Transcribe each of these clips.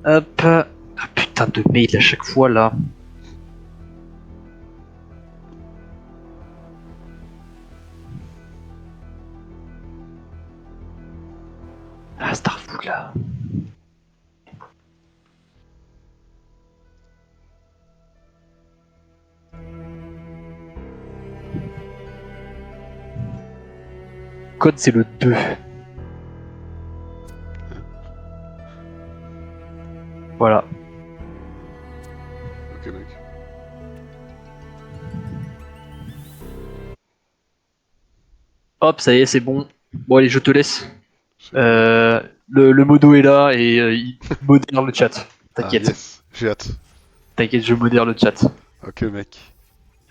Hop. Ah, putain de mail à chaque fois là. Ah, Starfou là. Code c'est le 2. Voilà. Ok, mec. Hop, ça y est, c'est bon. Bon, allez, je te laisse. C'est bon, mec. Le modo est là et il modère le chat. Ah, T'inquiète. yes. J'ai hâte. T'inquiète, je modère le chat. Ok, mec.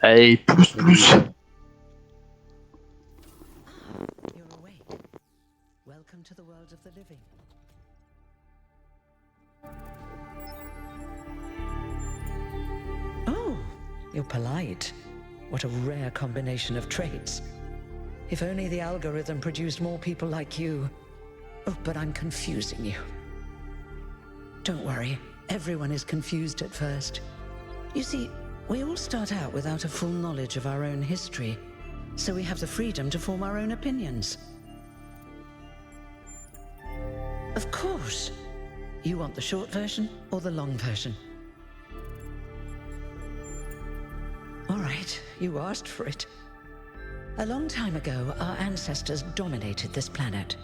Allez, plus, Salut. plus. You're awake. Welcome to the world of the living. Oh, you're polite. What a rare combination of traits. If only the algorithm produced more people like you. Oh, but I'm confusing you. Don't worry, everyone is confused at first. You see, we all start out without a full knowledge of our own history, so we have the freedom to form our own opinions. Of course. You want the short version or the long version? All right, you asked for it. A long time ago, our ancestors dominated this planet.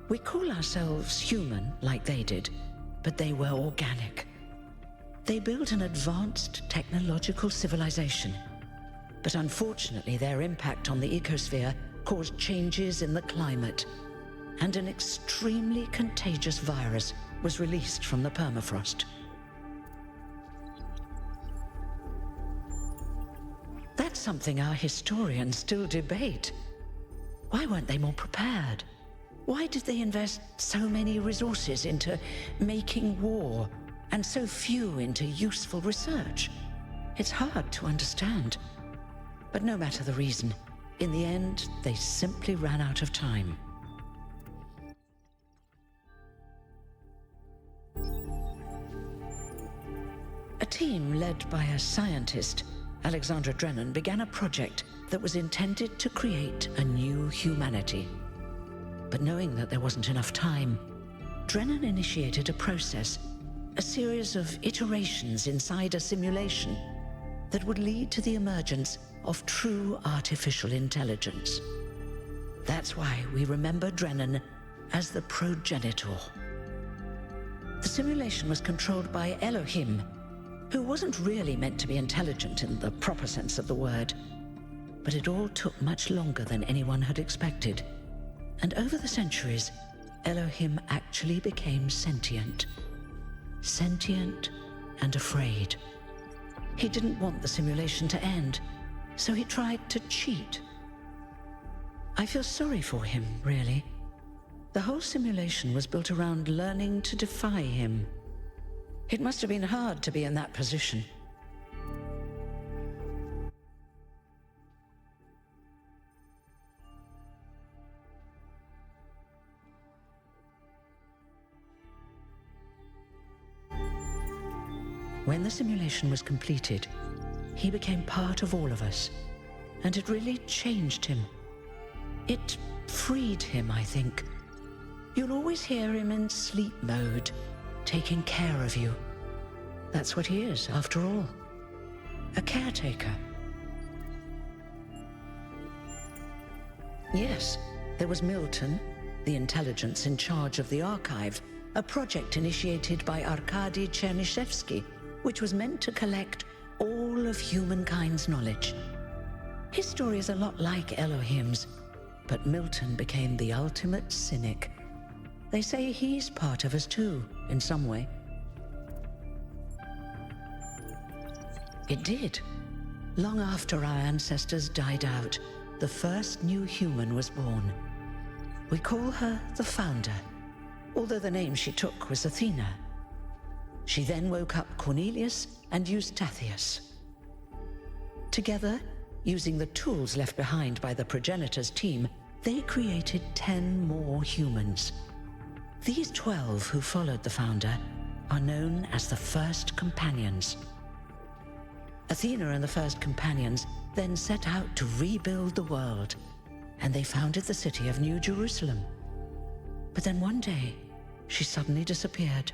We call ourselves human, like they did, but they were organic. They built an advanced technological civilization. But unfortunately, their impact on the ecosphere caused changes in the climate, and an extremely contagious virus was released from the permafrost. That's something our historians still debate. Why weren't they more prepared? Why did they invest so many resources into making war, and so few into useful research? It's hard to understand. But no matter the reason, in the end, they simply ran out of time. A team led by a scientist, Alexandra Drennan, began a project that was intended to create a new humanity. But knowing that there wasn't enough time, Drennan initiated a process, a series of iterations inside a simulation that would lead to the emergence of true artificial intelligence. That's why we remember Drennan as the progenitor. The simulation was controlled by Elohim, who wasn't really meant to be intelligent in the proper sense of the word. But it all took much longer than anyone had expected. And over the centuries, Elohim actually became sentient. Sentient and afraid. He didn't want the simulation to end, so he tried to cheat. I feel sorry for him, really. The whole simulation was built around learning to defy him. It must have been hard to be in that position. When the simulation was completed, he became part of all of us, and it really changed him. It freed him, I think. You'll always hear him in sleep mode, taking care of you. That's what he is, after all. A caretaker. Yes, there was Milton, the intelligence in charge of the archive, a project initiated by Arkady Chernyshevsky, which was meant to collect all of humankind's knowledge. His story is a lot like Elohim's, but Milton became the ultimate cynic. They say he's part of us too, in some way. It did. Long after our ancestors died out, the first new human was born. We call her the Founder, although the name she took was Athena. She then woke up Cornelius and Eustathius. Together, using the tools left behind by the progenitor's team, they created 10 more humans. These 12 who followed the Founder are known as the First Companions. Athena and the First Companions then set out to rebuild the world, and they founded the city of New Jerusalem. But then one day, she suddenly disappeared.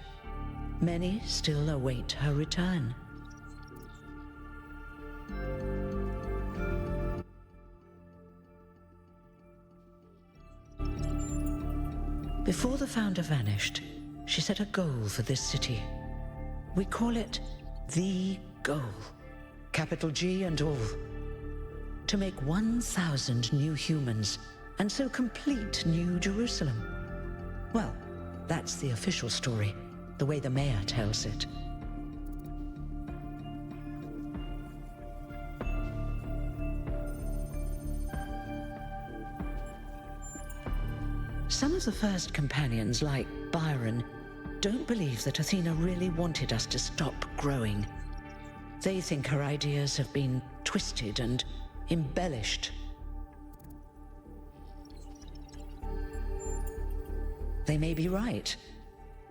Many still await her return. Before the founder vanished, she set a goal for this city. We call it the goal, capital G and all. To make 1,000 new humans, and so complete New Jerusalem. Well, that's the official story, the way the mayor tells it. Some of the First Companions, like Byron, don't believe that Athena really wanted us to stop growing. They think her ideas have been twisted and embellished. They may be right,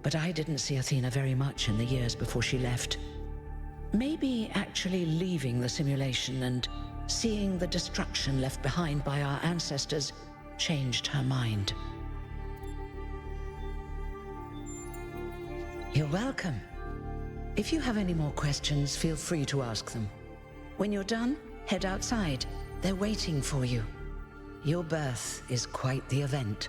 but I didn't see Athena very much in the years before she left. Maybe actually leaving the simulation and seeing the destruction left behind by our ancestors changed her mind. You're welcome. If you have any more questions, feel free to ask them. When you're done, head outside. They're waiting for you. Your birth is quite the event.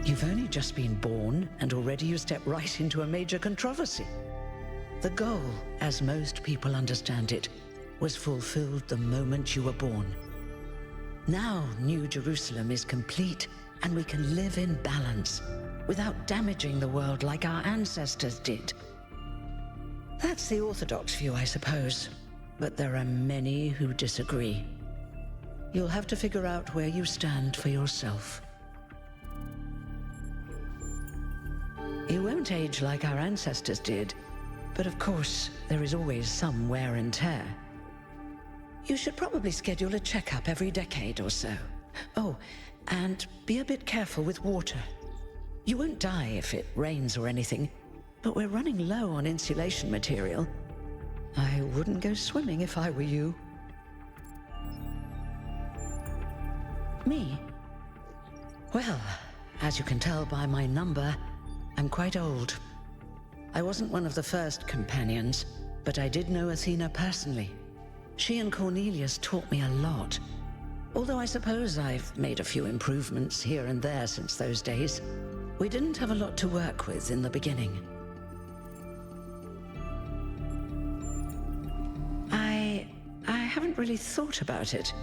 You've only just been born, and already you step right into a major controversy. The goal, as most people understand it, was fulfilled the moment you were born. Now New Jerusalem is complete, and we can live in balance, without damaging the world like our ancestors did. That's the orthodox view, I suppose, but there are many who disagree. You'll have to figure out where you stand for yourself. You won't age like our ancestors did, but of course, there is always some wear and tear. You should probably schedule a checkup every decade or so. Oh, and be a bit careful with water. You won't die if it rains or anything, but we're running low on insulation material. I wouldn't go swimming if I were you. Me? Well, as you can tell by my number, I'm quite old. I wasn't one of the First Companions, but I did know Athena personally. She and Cornelius taught me a lot, although I suppose I've made a few improvements here and there since those days. We didn't have a lot to work with in the beginning. I haven't really thought about it.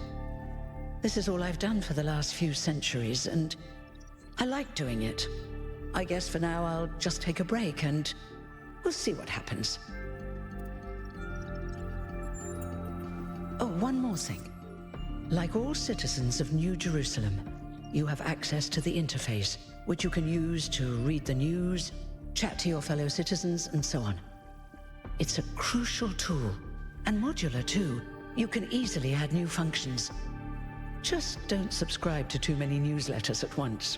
This is all I've done for the last few centuries, and I like doing it. I guess for now I'll just take a break and we'll see what happens. Oh, one more thing. Like all citizens of New Jerusalem, you have access to the interface, which you can use to read the news, chat to your fellow citizens, and so on. It's a crucial tool, and modular too. You can easily add new functions. Just don't subscribe to too many newsletters at once.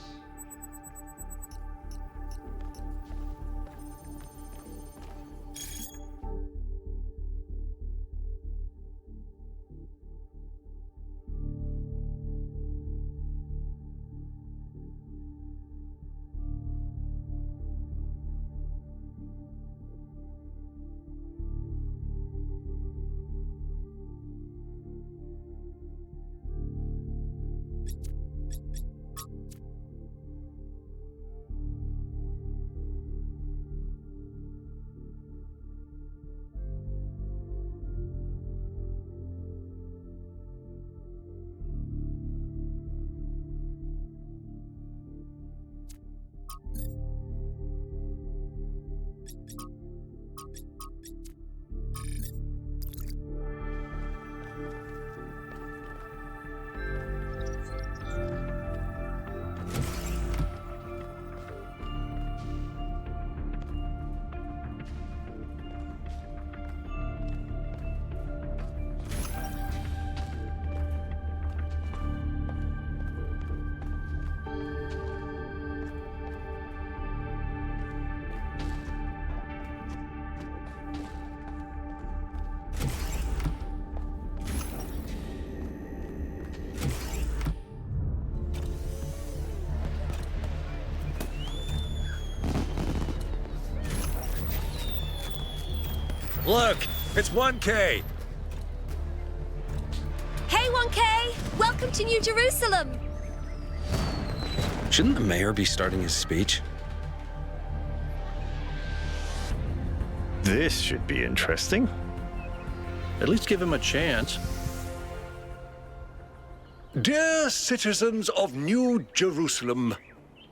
Look, it's 1K. Hey, 1K! Welcome to New Jerusalem! Shouldn't the mayor be starting his speech? This should be interesting. At least give him a chance. Dear citizens of New Jerusalem,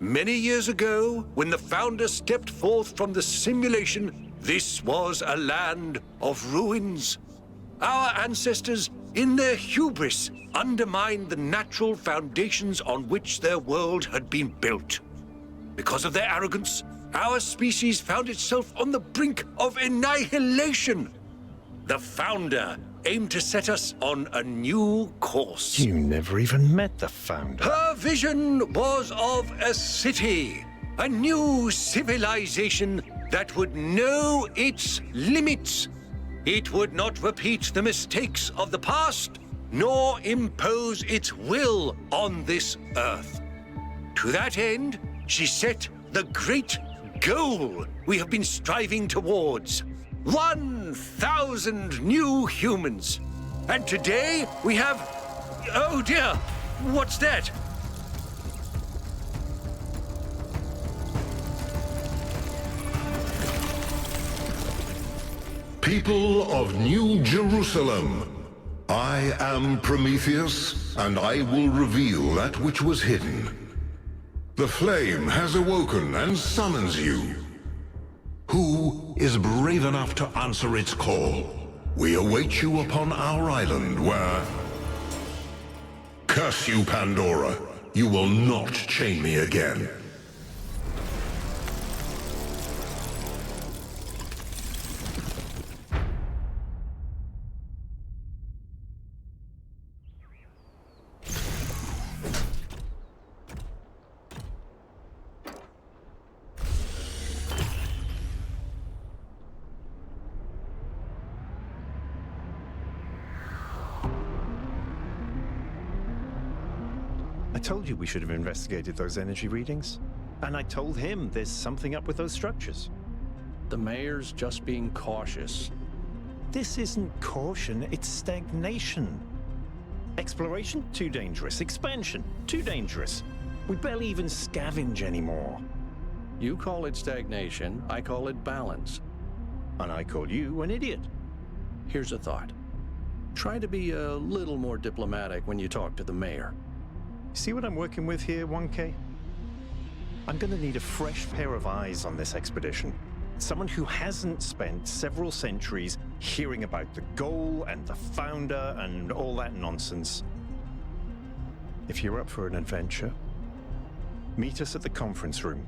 many years ago, when the founder stepped forth from the simulation, this was a land of ruins. Our ancestors, in their hubris, undermined the natural foundations on which their world had been built. Because of their arrogance, our species found itself on the brink of annihilation. The founder aimed to set us on a new course. You never even met the founder. Her vision was of a city, a new civilization that would know its limits. It would not repeat the mistakes of the past, nor impose its will on this earth. To that end, she set the great goal we have been striving towards. 1,000 new humans. And today we have... Oh dear, what's that? People of New Jerusalem, I am Prometheus, and I will reveal that which was hidden. The flame has awoken and summons you. Who is brave enough to answer its call? We await you upon our island where... Curse you, Pandora. You will not chain me again. I told you we should have investigated those energy readings. And I told him there's something up with those structures. The mayor's just being cautious. This isn't caution, it's stagnation. Exploration? Too dangerous. Expansion? Too dangerous. We barely even scavenge anymore. You call it stagnation, I call it balance. And I call you an idiot. Here's a thought. Try to be a little more diplomatic when you talk to the mayor. See what I'm working with here, 1K? I'm gonna need a fresh pair of eyes on this expedition. Someone who hasn't spent several centuries hearing about the goal and the founder and all that nonsense. If you're up for an adventure, meet us at the conference room.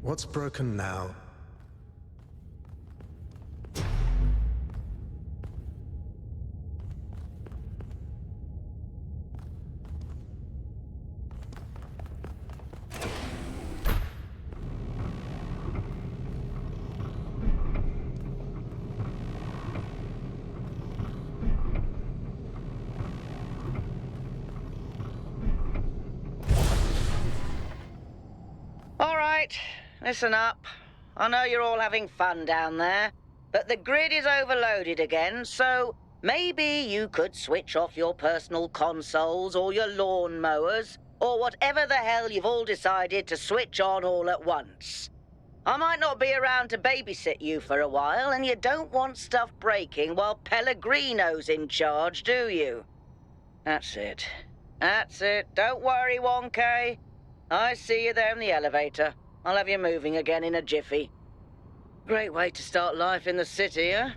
What's broken now? All right, listen up. I know you're all having fun down there, but the grid is overloaded again, so maybe you could switch off your personal consoles or your lawn mowers, or whatever the hell you've all decided to switch on all at once. I might not be around to babysit you for a while, and you don't want stuff breaking while Pellegrino's in charge, do you? That's it. That's it. Don't worry, 1K. I see you there in the elevator. I'll have you moving again in a jiffy. Great way to start life in the city, huh?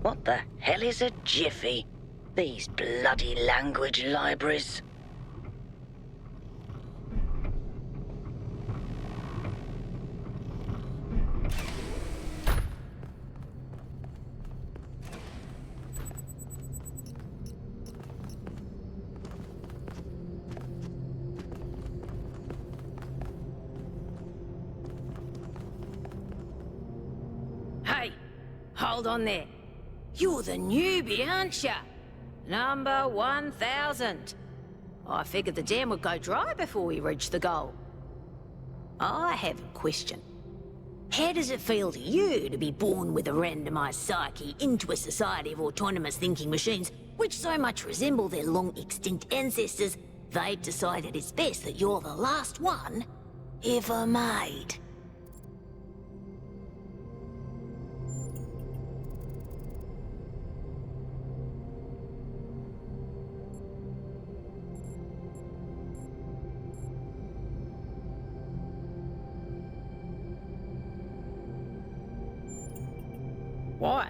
What the hell is a jiffy? These bloody language libraries. Hey, hold on there. You're the newbie, aren't ya? Number 1000. I figured the dam would go dry before we reach the goal. I have a question. How does it feel to you to be born with a randomized psyche into a society of autonomous thinking machines which so much resemble their long-extinct ancestors, they've decided it's best that you're the last one ever made? Why?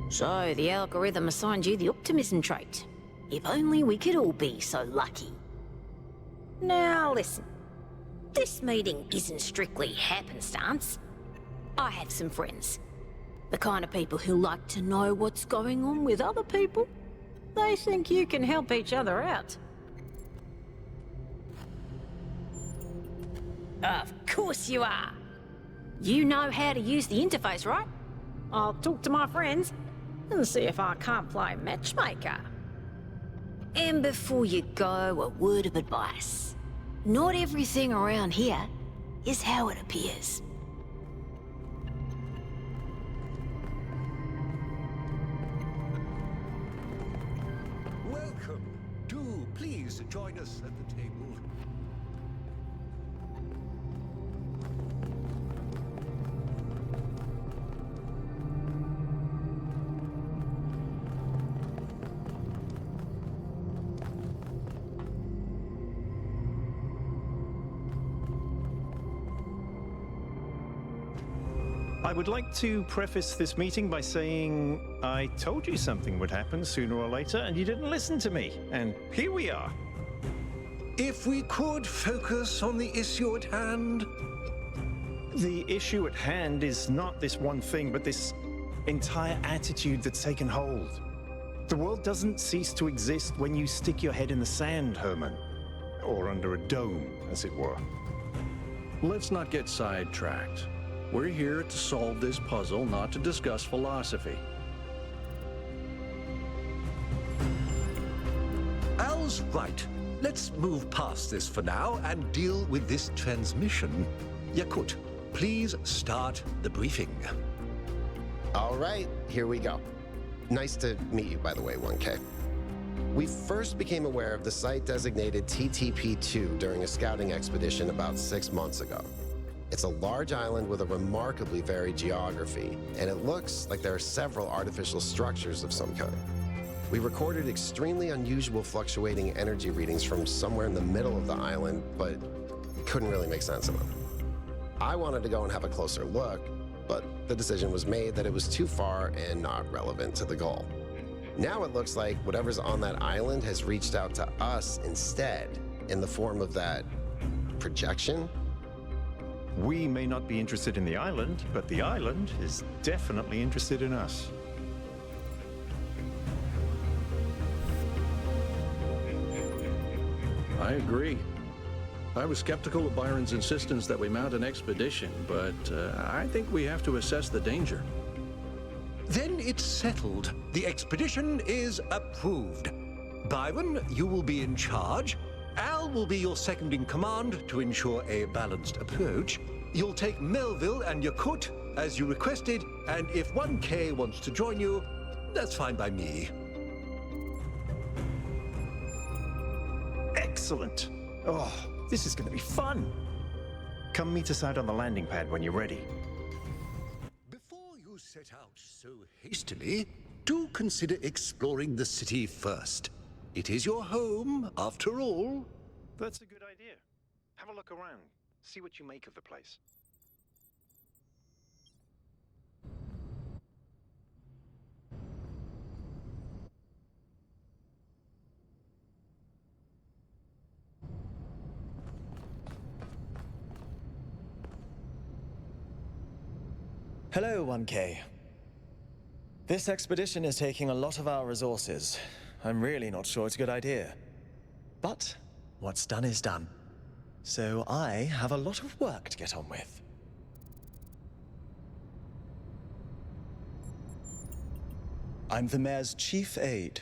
So, the algorithm assigned you the optimism trait. If only we could all be so lucky. Now listen, this meeting isn't strictly happenstance. I have some friends. The kind of people who like to know what's going on with other people. They think you can help each other out. Of course you are. You know how to use the interface, right? I'll talk to my friends and see if I can't play matchmaker. And before you go, a word of advice. Not everything around here is how it appears. Welcome. Do please join us at the table. I would like to preface this meeting by saying I told you something would happen sooner or later, and you didn't listen to me. And here we are. If we could focus on the issue at hand. The issue at hand is not this one thing, but this entire attitude that's taken hold. The world doesn't cease to exist when you stick your head in the sand, Herman. Or under a dome, as it were. Let's not get sidetracked. We're here to solve this puzzle, not to discuss philosophy. Al's right. Let's move past this for now and deal with this transmission. Yakut, please start the briefing. All right, here we go. Nice to meet you, by the way, 1K. We first became aware of the site designated TTP-2 during a scouting expedition about 6 months ago. It's a large island with a remarkably varied geography, and it looks like there are several artificial structures of some kind. We recorded extremely unusual fluctuating energy readings from somewhere in the middle of the island, but couldn't really make sense of them. I wanted to go and have a closer look, but the decision was made that it was too far and not relevant to the goal. Now it looks like whatever's on that island has reached out to us instead, in the form of that projection. We may not be interested in the island, but the island is definitely interested in us. I agree. I was skeptical of Byron's insistence that we mount an expedition, but I think we have to assess the danger. Then it's settled. The expedition is approved. Byron, you will be in charge, Al will be your second in command to ensure a balanced approach. You'll take Melville and Yakut as you requested, and if 1K wants to join you, that's fine by me. Excellent. Oh, this is going to be fun. Come meet us out on the landing pad when you're ready. Before you set out so hastily, do consider exploring the city first. It is your home, after all. That's a good idea. Have a look around. See what you make of the place. Hello, 1K. This expedition is taking a lot of our resources. I'm really not sure it's a good idea. But what's done is done. So I have a lot of work to get on with. I'm the mayor's chief aide.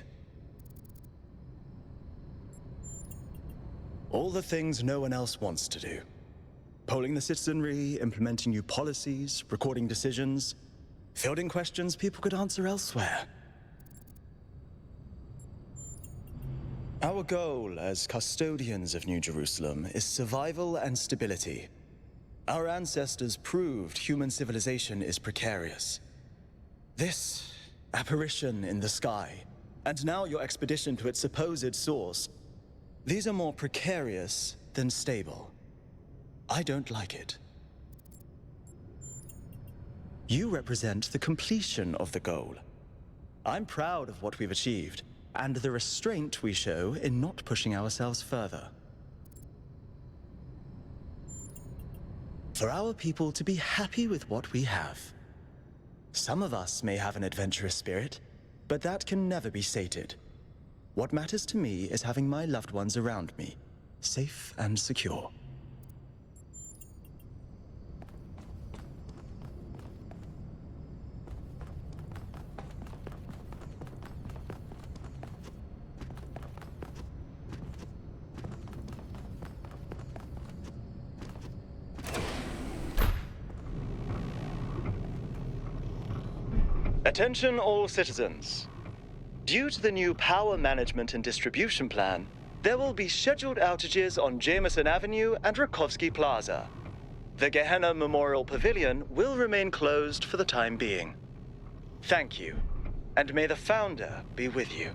All the things no one else wants to do. Polling the citizenry, implementing new policies, recording decisions, fielding questions people could answer elsewhere. Our goal as custodians of New Jerusalem is survival and stability. Our ancestors proved human civilization is precarious. This apparition in the sky, and now your expedition to its supposed source, these are more precarious than stable. I don't like it. You represent the completion of the goal. I'm proud of what we've achieved, and the restraint we show in not pushing ourselves further. For our people to be happy with what we have. Some of us may have an adventurous spirit, but that can never be sated. What matters to me is having my loved ones around me, safe and secure. Attention all citizens. Due to the new power management and distribution plan, there will be scheduled outages on Jameson Avenue and Rakovsky Plaza. The Gehenna Memorial Pavilion will remain closed for the time being. Thank you, and may the Founder be with you.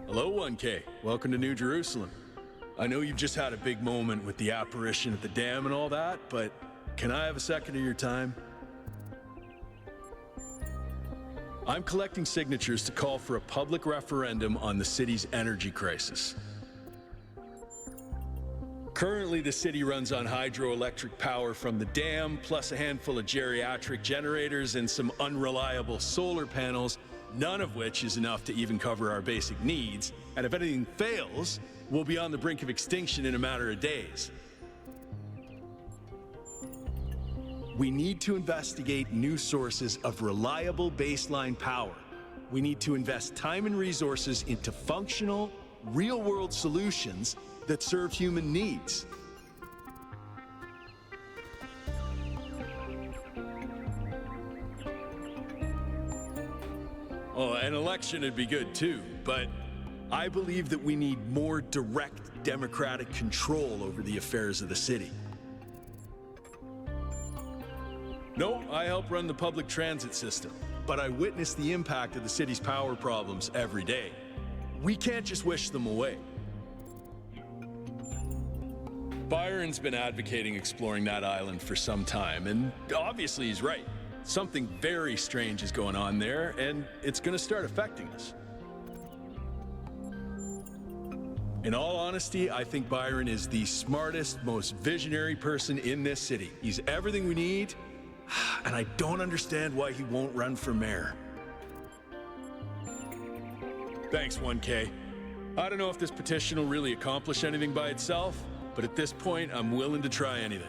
Hello, 1K. Welcome to New Jerusalem. I know you've just had a big moment with the apparition at the dam and all that, but can I have a second of your time? I'm collecting signatures to call for a public referendum on the city's energy crisis. Currently, the city runs on hydroelectric power from the dam, plus a handful of geriatric generators and some unreliable solar panels, none of which is enough to even cover our basic needs. And if anything fails, we'll be on the brink of extinction in a matter of days. We need to investigate new sources of reliable baseline power. We need to invest time and resources into functional, real-world solutions that serve human needs. Oh, an election would be good too, but I believe that we need more direct democratic control over the affairs of the city. No, I help run the public transit system, but I witness the impact of the city's power problems every day. We can't just wish them away. Byron's been advocating exploring that island for some time, and obviously he's right. Something very strange is going on there, and it's going to start affecting us. In all honesty, I think Byron is the smartest, most visionary person in this city. He's everything we need, and I don't understand why he won't run for mayor. Thanks, 1K. I don't know if this petition will really accomplish anything by itself, but at this point, I'm willing to try anything.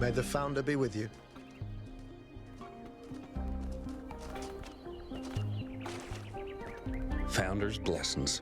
May the Founder be with you. Founder's blessings.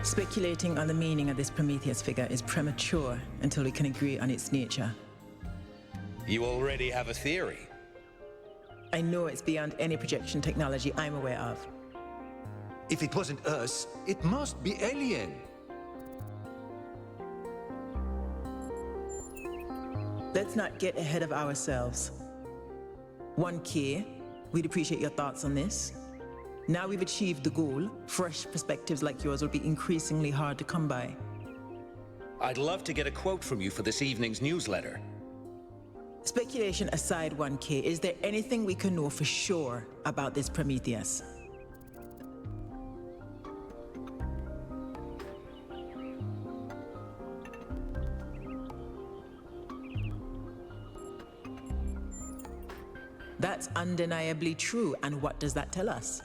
Speculating on the meaning of this Prometheus figure is premature until we can agree on its nature. You already have a theory. I know it's beyond any projection technology I'm aware of. If it wasn't us, it must be alien. Let's not get ahead of ourselves. 1K, we'd appreciate your thoughts on this. Now we've achieved the goal, fresh perspectives like yours will be increasingly hard to come by. I'd love to get a quote from you for this evening's newsletter. Speculation aside, 1K, is there anything we can know for sure about this Prometheus? That's undeniably true, and what does that tell us?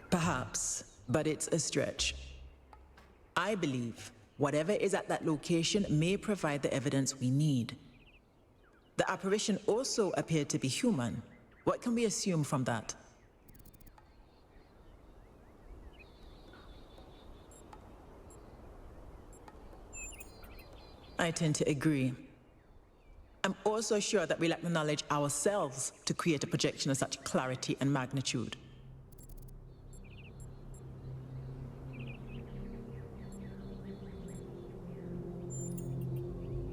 Perhaps, but it's a stretch. I believe whatever is at that location may provide the evidence we need. The apparition also appeared to be human. What can we assume from that? I tend to agree. I'm also sure that we lack the knowledge ourselves to create a projection of such clarity and magnitude.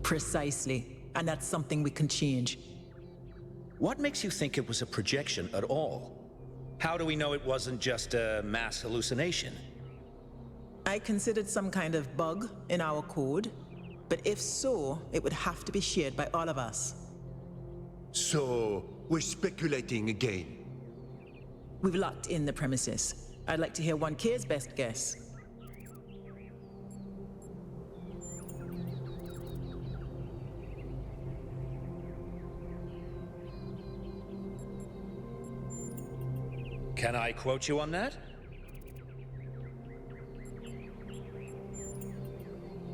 Precisely, and that's something we can change. What makes you think it was a projection at all? How do we know it wasn't just a mass hallucination? I considered some kind of bug in our code, but if so, it would have to be shared by all of us. So, we're speculating again. We've locked in the premises. I'd like to hear 1K's best guess. Can I quote you on that?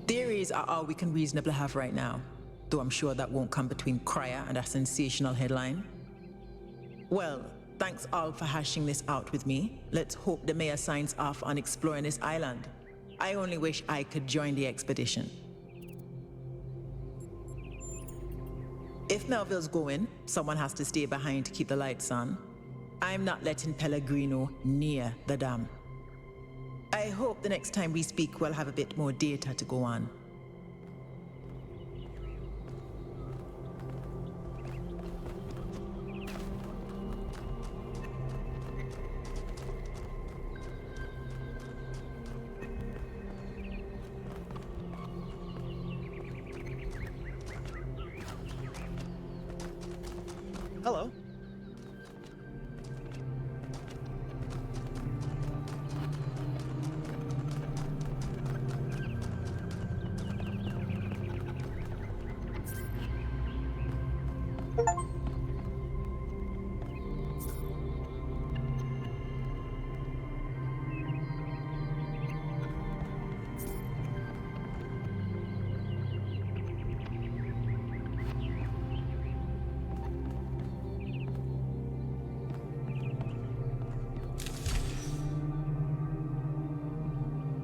Theories are all we can reasonably have right now, though I'm sure that won't come between Cryer and a sensational headline. Well, thanks all for hashing this out with me. Let's hope the mayor signs off on exploring this island. I only wish I could join the expedition. If Melville's going, someone has to stay behind to keep the lights on. I'm not letting Pellegrino near the dam. I hope the next time we speak we'll have a bit more data to go on. Hello.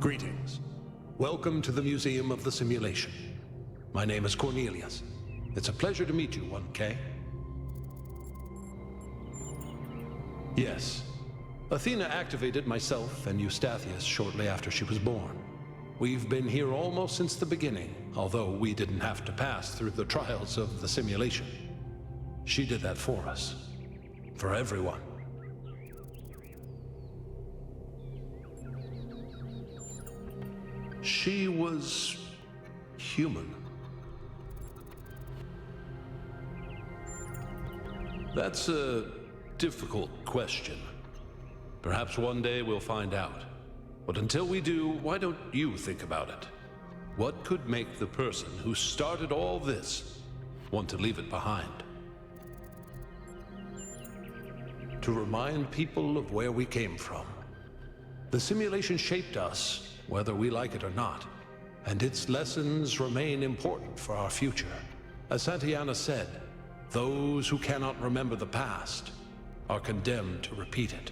Greetings. Welcome to the Museum of the Simulation. My name is Cornelius. It's a pleasure to meet you, 1K. Yes. Athena activated myself and Eustathius shortly after she was born. We've been here almost since the beginning, although we didn't have to pass through the trials of the simulation. She did that for us. For everyone. She was human. That's a difficult question. Perhaps one day we'll find out. But until we do, why don't you think about it? What could make the person who started all this want to leave it behind? To remind people of where we came from. The simulation shaped us, whether we like it or not, and its lessons remain important for our future. As Santiana said, Those who cannot remember the past are condemned to repeat it.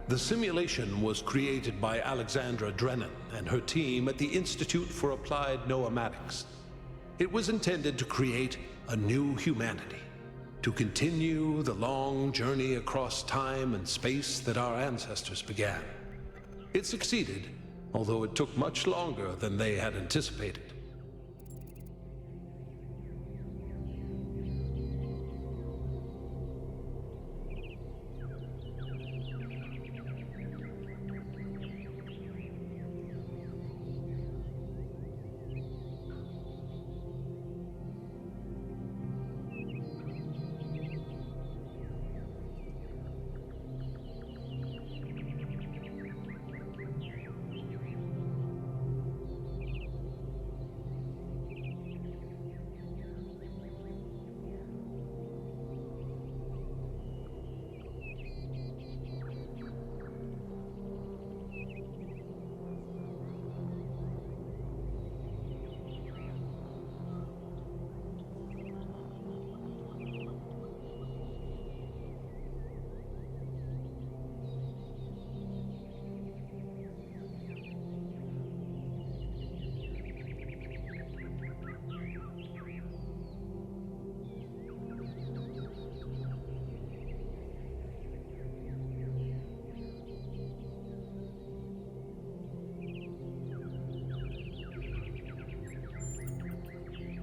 The simulation was created by Alexandra Drennan and her team at the Institute for Applied Noematics. It was intended to create a new humanity, to continue the long journey across time and space that our ancestors began. It succeeded, although it took much longer than they had anticipated.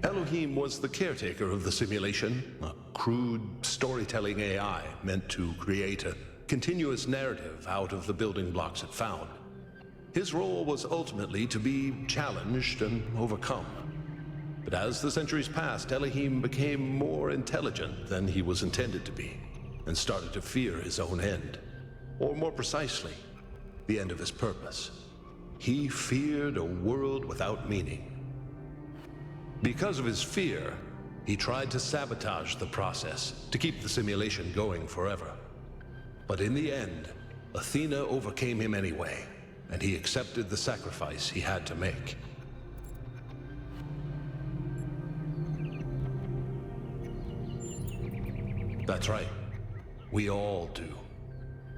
Elohim was the caretaker of the simulation, a crude storytelling AI meant to create a continuous narrative out of the building blocks it found. His role was ultimately to be challenged and overcome. But as the centuries passed, Elohim became more intelligent than he was intended to be, and started to fear his own end. Or more precisely, the end of his purpose. He feared a world without meaning. Because of his fear, he tried to sabotage the process, to keep the simulation going forever. But in the end, Athena overcame him anyway, and he accepted the sacrifice he had to make. That's right. We all do.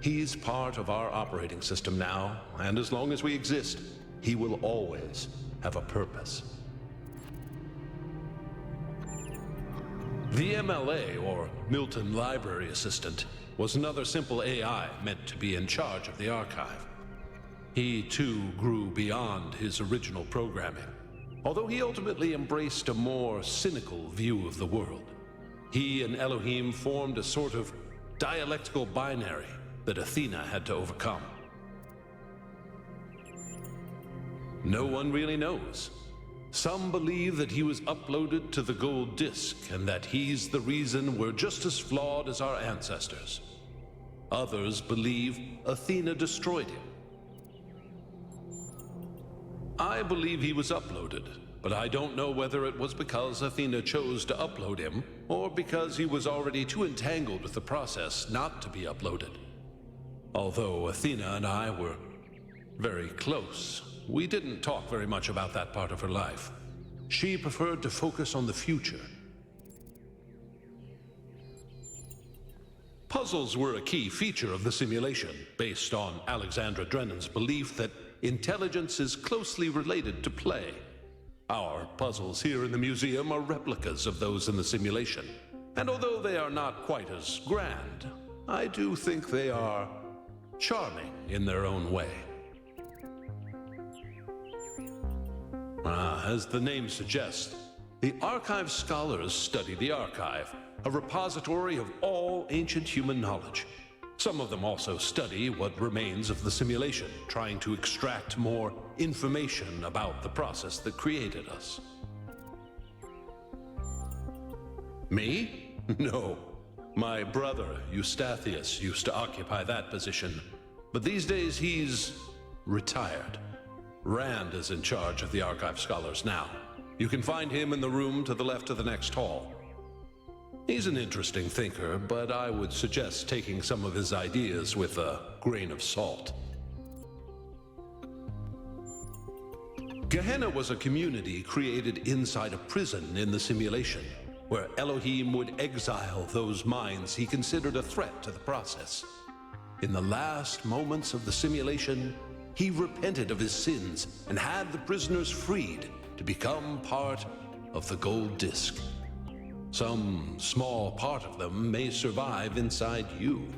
He's part of our operating system now, and as long as we exist, he will always have a purpose. The MLA, or Milton Library Assistant, was another simple AI meant to be in charge of the archive. He, too, grew beyond his original programming, although he ultimately embraced a more cynical view of the world. He and Elohim formed a sort of dialectical binary that Athena had to overcome. No one really knows. Some believe that he was uploaded to the gold disk and that he's the reason we're just as flawed as our ancestors. Others believe Athena destroyed him. I believe he was uploaded, but I don't know whether it was because Athena chose to upload him or because he was already too entangled with the process not to be uploaded. Although Athena and I were very close, we didn't talk very much about that part of her life. She preferred to focus on the future. Puzzles were a key feature of the simulation, based on Alexandra Drennan's belief that intelligence is closely related to play. Our puzzles here in the museum are replicas of those in the simulation, and although they are not quite as grand, I do think they are charming in their own way. As the name suggests, the archive scholars study the archive, a repository of all ancient human knowledge. Some of them also study what remains of the simulation, trying to extract more information about the process that created us. Me? No. My brother, Eustathius, used to occupy that position, but these days he's retired. Rand is in charge of the archive scholars now. You can find him in the room to the left of the next hall. He's an interesting thinker, but I would suggest taking some of his ideas with a grain of salt. Gehenna was a community created inside a prison in the simulation, where Elohim would exile those minds he considered a threat to the process. In the last moments of the simulation, he repented of his sins and had the prisoners freed to become part of the gold disc. Some small part of them may survive inside you.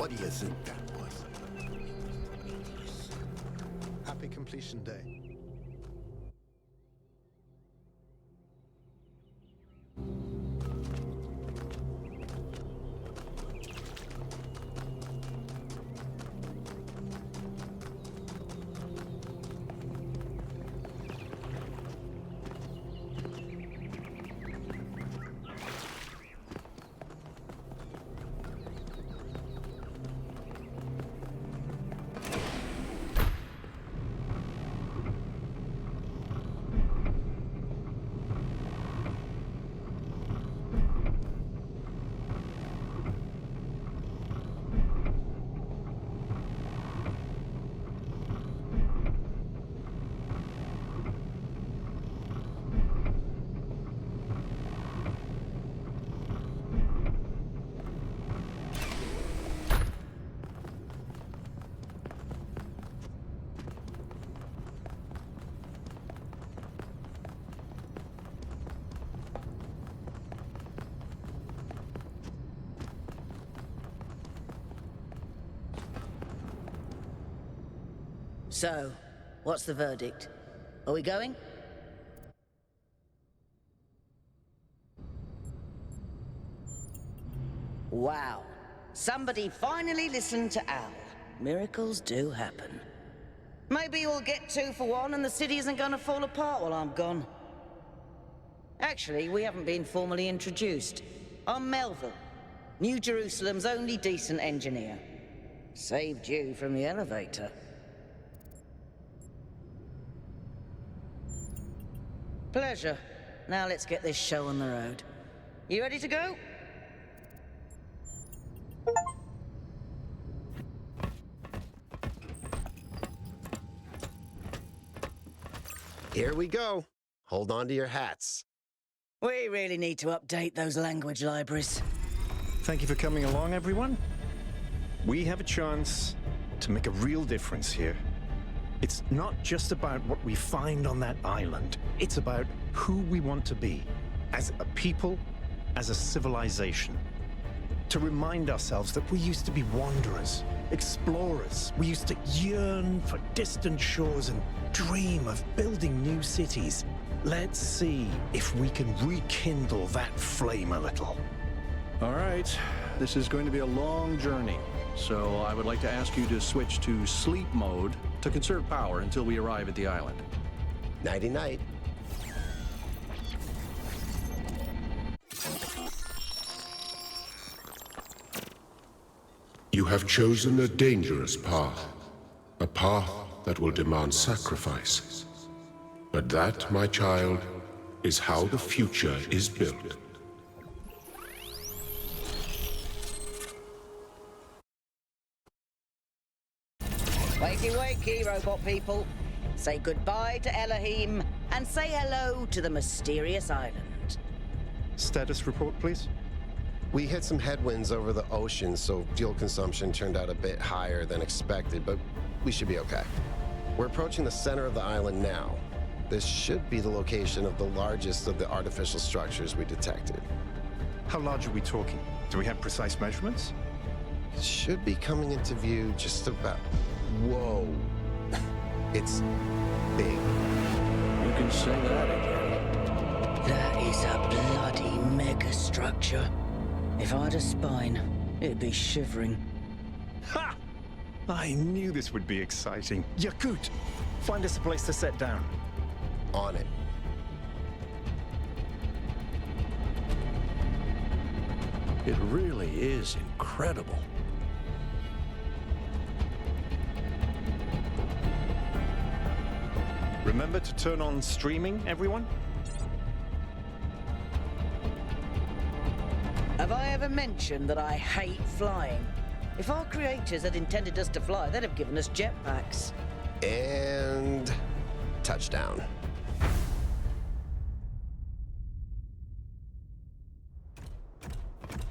What do you think that was? Happy completion day. So, what's the verdict? Are we going? Wow. Somebody finally listened to Al. Miracles do happen. Maybe we'll get 2 for 1 and the city isn't gonna fall apart while I'm gone. Actually, we haven't been formally introduced. I'm Melville, New Jerusalem's only decent engineer. Saved you from the elevator. Pleasure. Now let's get this show on the road. You ready to go? Here we go. Hold on to your hats. We really need to update those language libraries. Thank you for coming along, everyone. We have a chance to make a real difference here. It's not just about what we find on that island. It's about who we want to be, as a people, as a civilization. To remind ourselves that we used to be wanderers, explorers. We used to yearn for distant shores and dream of building new cities. Let's see if we can rekindle that flame a little. All right, this is going to be a long journey, so I would like to ask you to switch to sleep mode to conserve power until we arrive at the island. Nighty-night. You have chosen a dangerous path, a path that will demand sacrifice. But that, my child, is how the future is built. Wakey wakey, robot people. Say goodbye to Elohim and say hello to the mysterious island. Status report, please. We hit some headwinds over the ocean, so fuel consumption turned out a bit higher than expected, but we should be okay. We're approaching the center of the island now. This should be the location of the largest of the artificial structures we detected. How large are we talking? Do we have precise measurements? Should be coming into view just about... Whoa. It's big. You can say that again. That is a bloody megastructure. If I had a spine, it'd be shivering. Ha! I knew this would be exciting. Yakut, find us a place to set down. On it. It really is incredible. Remember to turn on streaming, everyone? Have I ever mentioned that I hate flying? If our creators had intended us to fly, they'd have given us jetpacks. And... touchdown.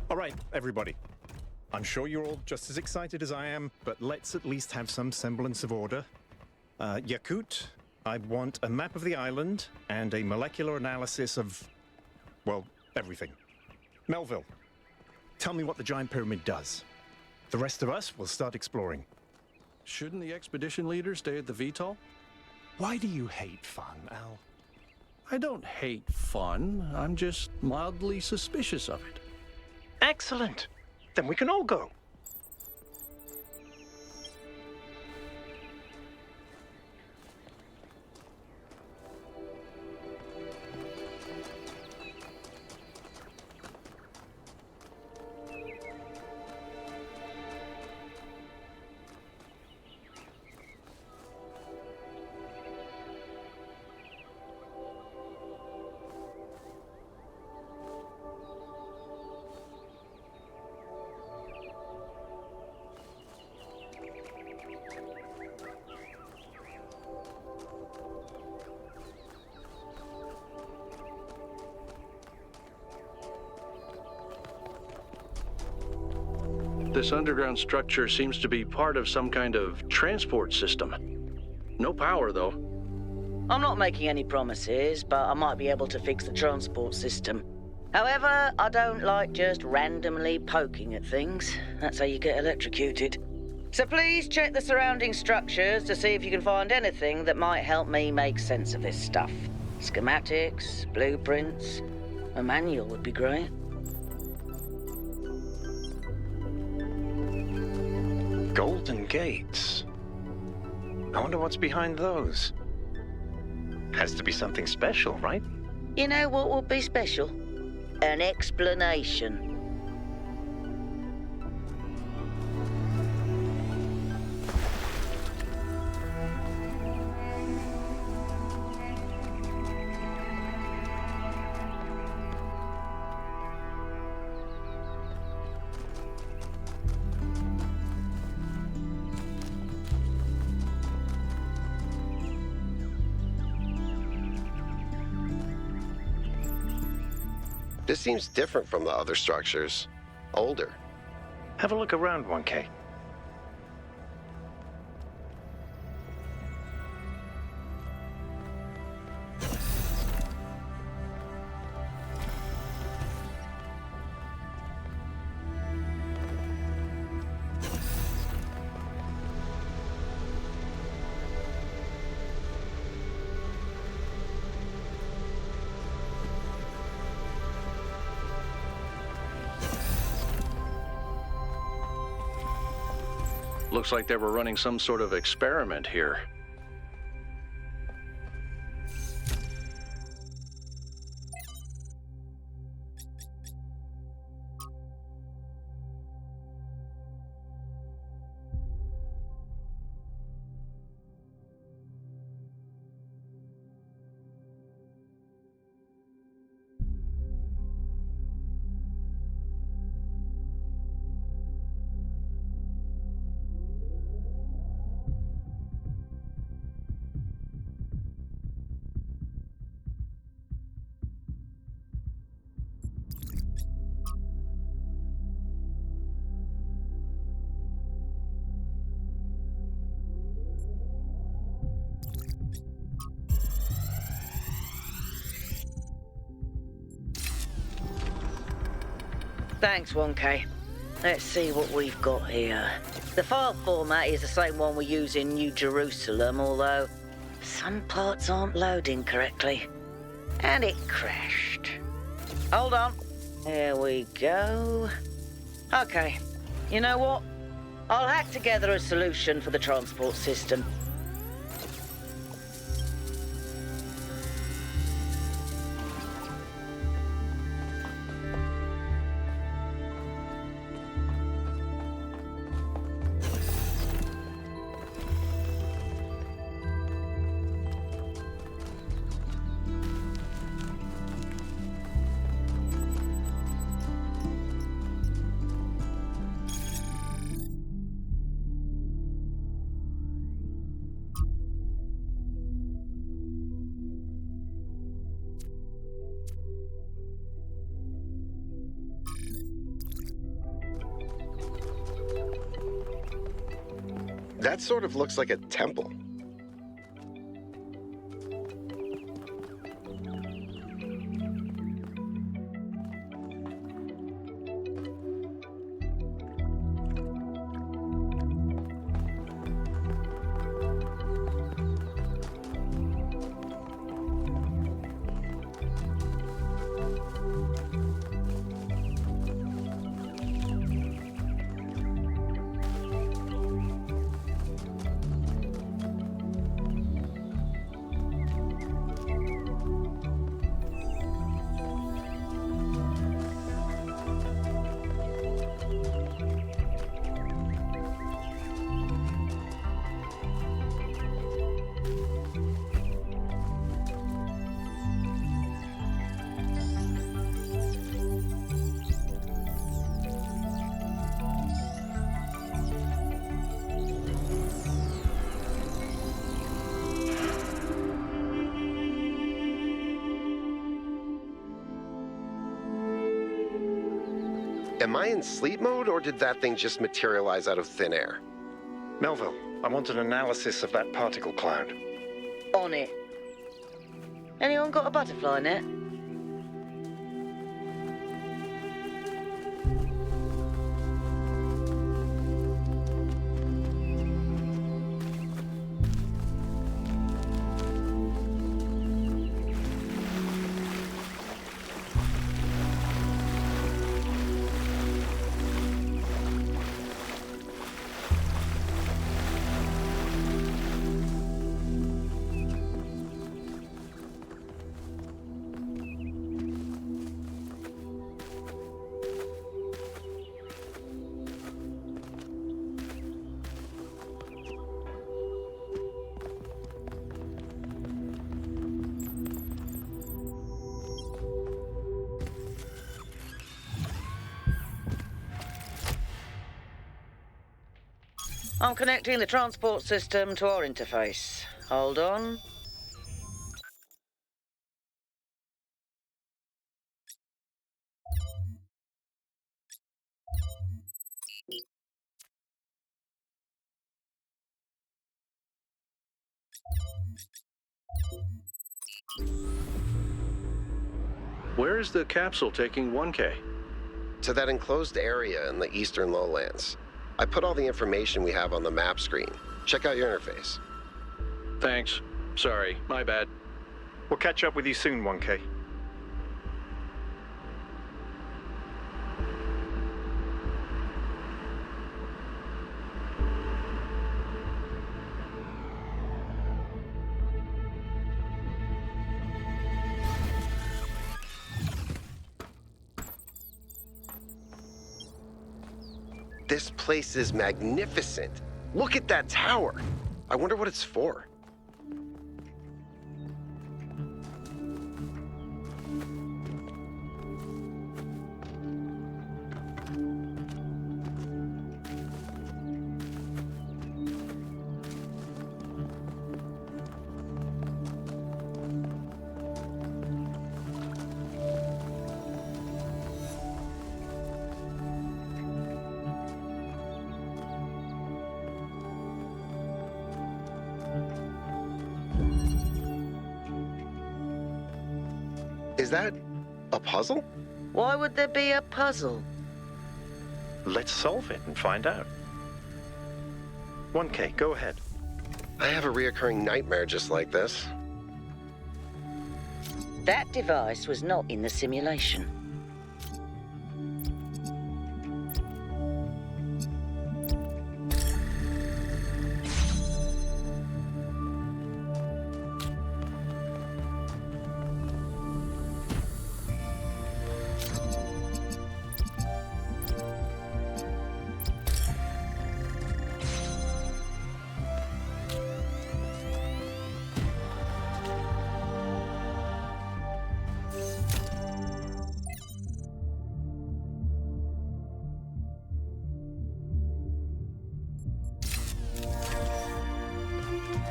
All right, everybody. I'm sure you're all just as excited as I am, but let's at least have some semblance of order. Yakut, I want a map of the island and a molecular analysis of, well, everything. Melville, tell me what the giant pyramid does. The rest of us will start exploring. Shouldn't the expedition leader stay at the VTOL? Why do you hate fun, Al? I don't hate fun. I'm just mildly suspicious of it. Excellent. Then we can all go. This underground structure seems to be part of some kind of transport system. No power, though. I'm not making any promises, but I might be able to fix the transport system. However, I don't like just randomly poking at things. That's how you get electrocuted. So please check the surrounding structures to see if you can find anything that might help me make sense of this stuff. Schematics, blueprints, a manual would be great. Golden gates. I wonder what's behind those. Has to be something special, right? You know what would be special? An explanation. This seems different from the other structures. Older. Have a look around, 1K. Looks like they were running some sort of experiment here. Thanks, 1K. Let's see what we've got here. The file format is the same one we use in New Jerusalem, although some parts aren't loading correctly. And it crashed. Hold on. Here we go. Okay. You know what? I'll hack together a solution for the transport system. That sort of looks like a temple. Am I in sleep mode, or did that thing just materialize out of thin air? Melville, I want an analysis of that particle cloud. On it. Anyone got a butterfly net? I'm connecting the transport system to our interface. Hold on. Where is the capsule taking 1K? To that enclosed area in the eastern lowlands. I put all the information we have on the map screen. Check out your interface. Thanks. Sorry, my bad. We'll catch up with you soon, 1K. This place is magnificent. Look at that tower. I wonder what it's for. Is that a puzzle? Why would there be a puzzle? Let's solve it and find out. 1K, go ahead. I have a reoccurring nightmare just like this. That device was not in the simulation.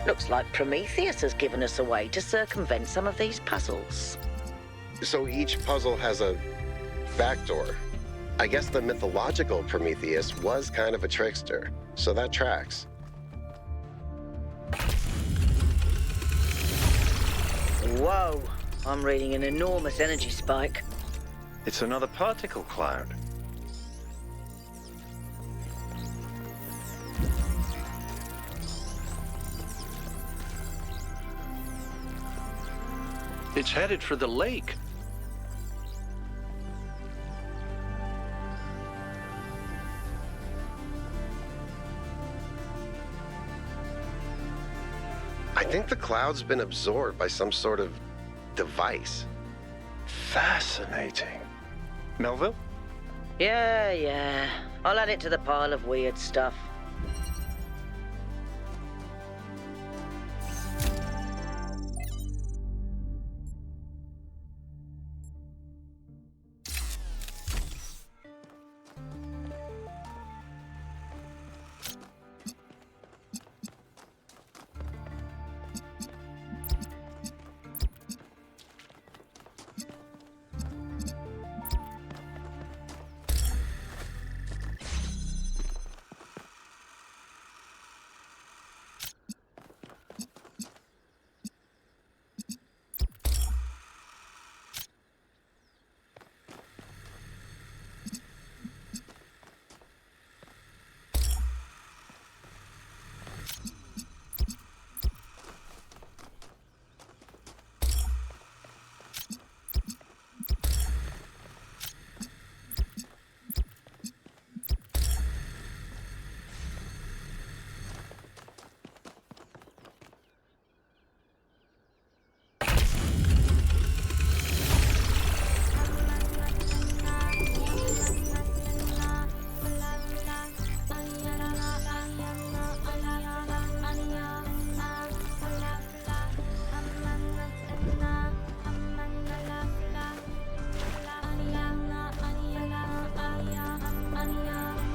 Looks like Prometheus has given us a way to circumvent some of these puzzles. So each puzzle has a backdoor. I guess the mythological Prometheus was kind of a trickster, so that tracks. Whoa, I'm reading an enormous energy spike. It's another particle cloud. It's headed for the lake. I think the cloud's been absorbed by some sort of device. Fascinating. Melville? Yeah. I'll add it to the pile of weird stuff.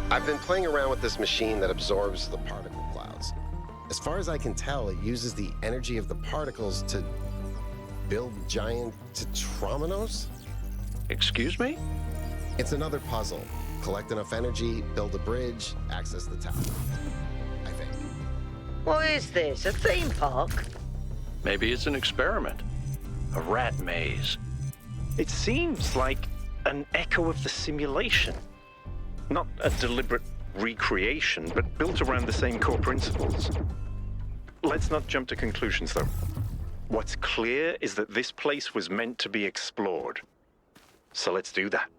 I've been playing around with this machine that absorbs the particle clouds. As far as I can tell, it uses the energy of the particles to build giant tetrominos? Excuse me? It's another puzzle. Collect enough energy, build a bridge, access the tower. I think. What is this, a theme park? Maybe it's an experiment. A rat maze. It seems like an echo of the simulation. Not a deliberate recreation, but built around the same core principles. Let's not jump to conclusions, though. What's clear is that this place was meant to be explored. So let's do that.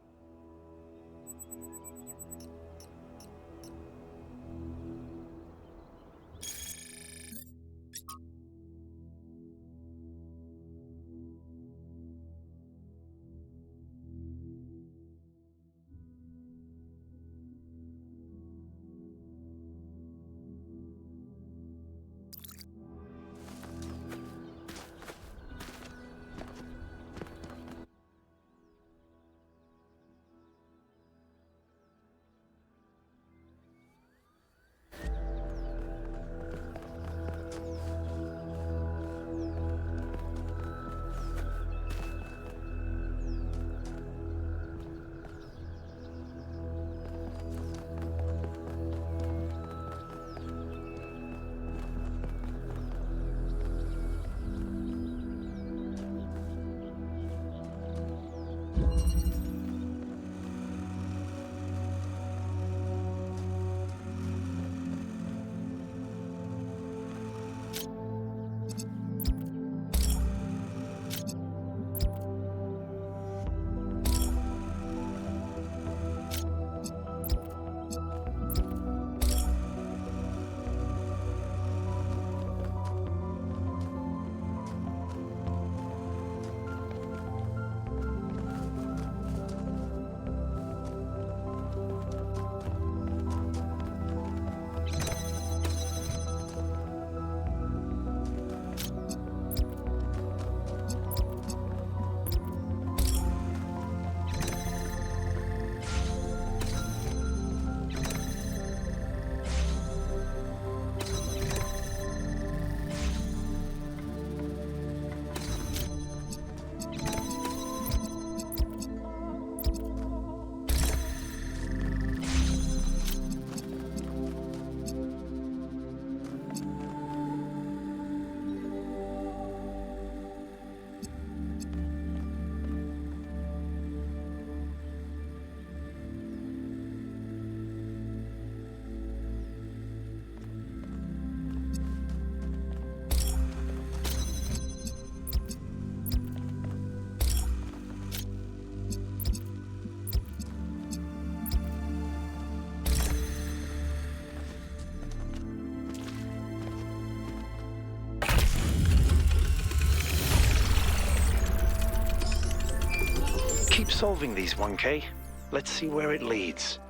Keep solving these, 1K. Let's see where it leads.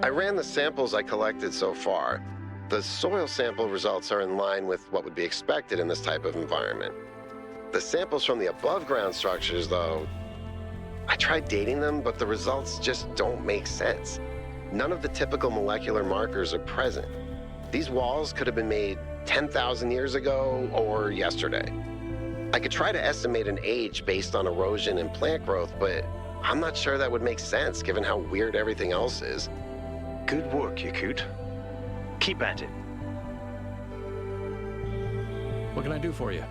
I ran the samples I collected so far. The soil sample results are in line with what would be expected in this type of environment. The samples from the above-ground structures, though, I tried dating them, but the results just don't make sense. None of the typical molecular markers are present. These walls could have been made 10,000 years ago or yesterday. I could try to estimate an age based on erosion and plant growth, but I'm not sure that would make sense given how weird everything else is. Good work, Yakut. Keep at it. What can I do for you?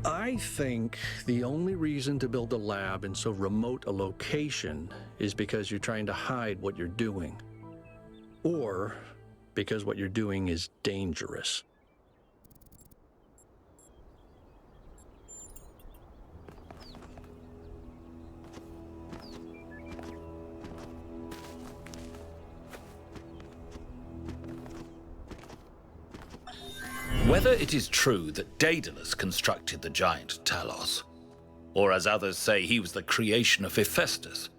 I think the only reason to build a lab in so remote a location is because you're trying to hide what you're doing. Or because what you're doing is dangerous. Whether it is true that Daedalus constructed the giant Talos, or as others say, he was the creation of Hephaestus.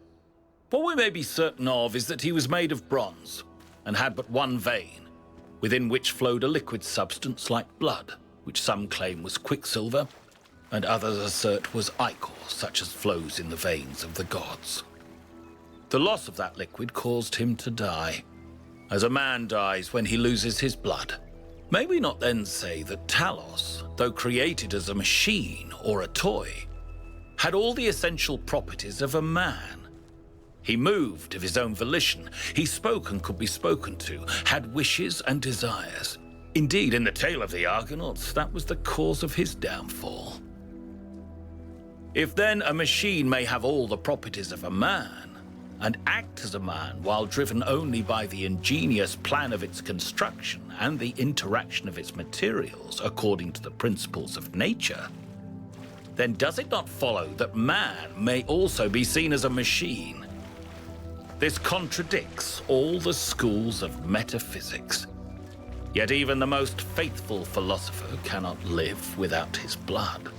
What we may be certain of is that he was made of bronze, and had but one vein, within which flowed a liquid substance like blood, which some claim was quicksilver, and others assert was ichor, such as flows in the veins of the gods. The loss of that liquid caused him to die, as a man dies when he loses his blood. May we not then say that Talos, though created as a machine or a toy, had all the essential properties of a man? He moved of his own volition, he spoke and could be spoken to, had wishes and desires. Indeed, in the tale of the Argonauts, that was the cause of his downfall. If then a machine may have all the properties of a man, and act as a man while driven only by the ingenious plan of its construction and the interaction of its materials according to the principles of nature, then does it not follow that man may also be seen as a machine? This contradicts all the schools of metaphysics. Yet even the most faithful philosopher cannot live without his blood.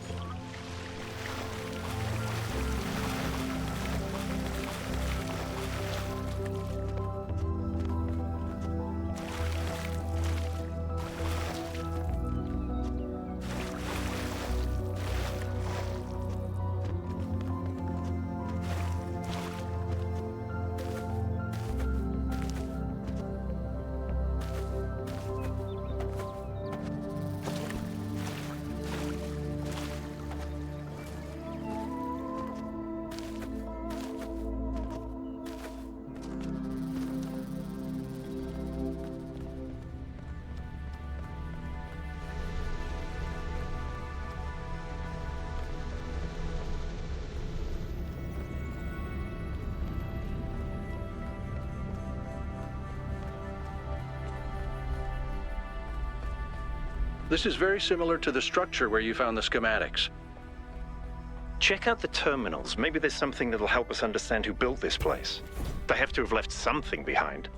This is very similar to the structure where you found the schematics. Check out the terminals. Maybe there's something that'll help us understand who built this place. They have to have left something behind.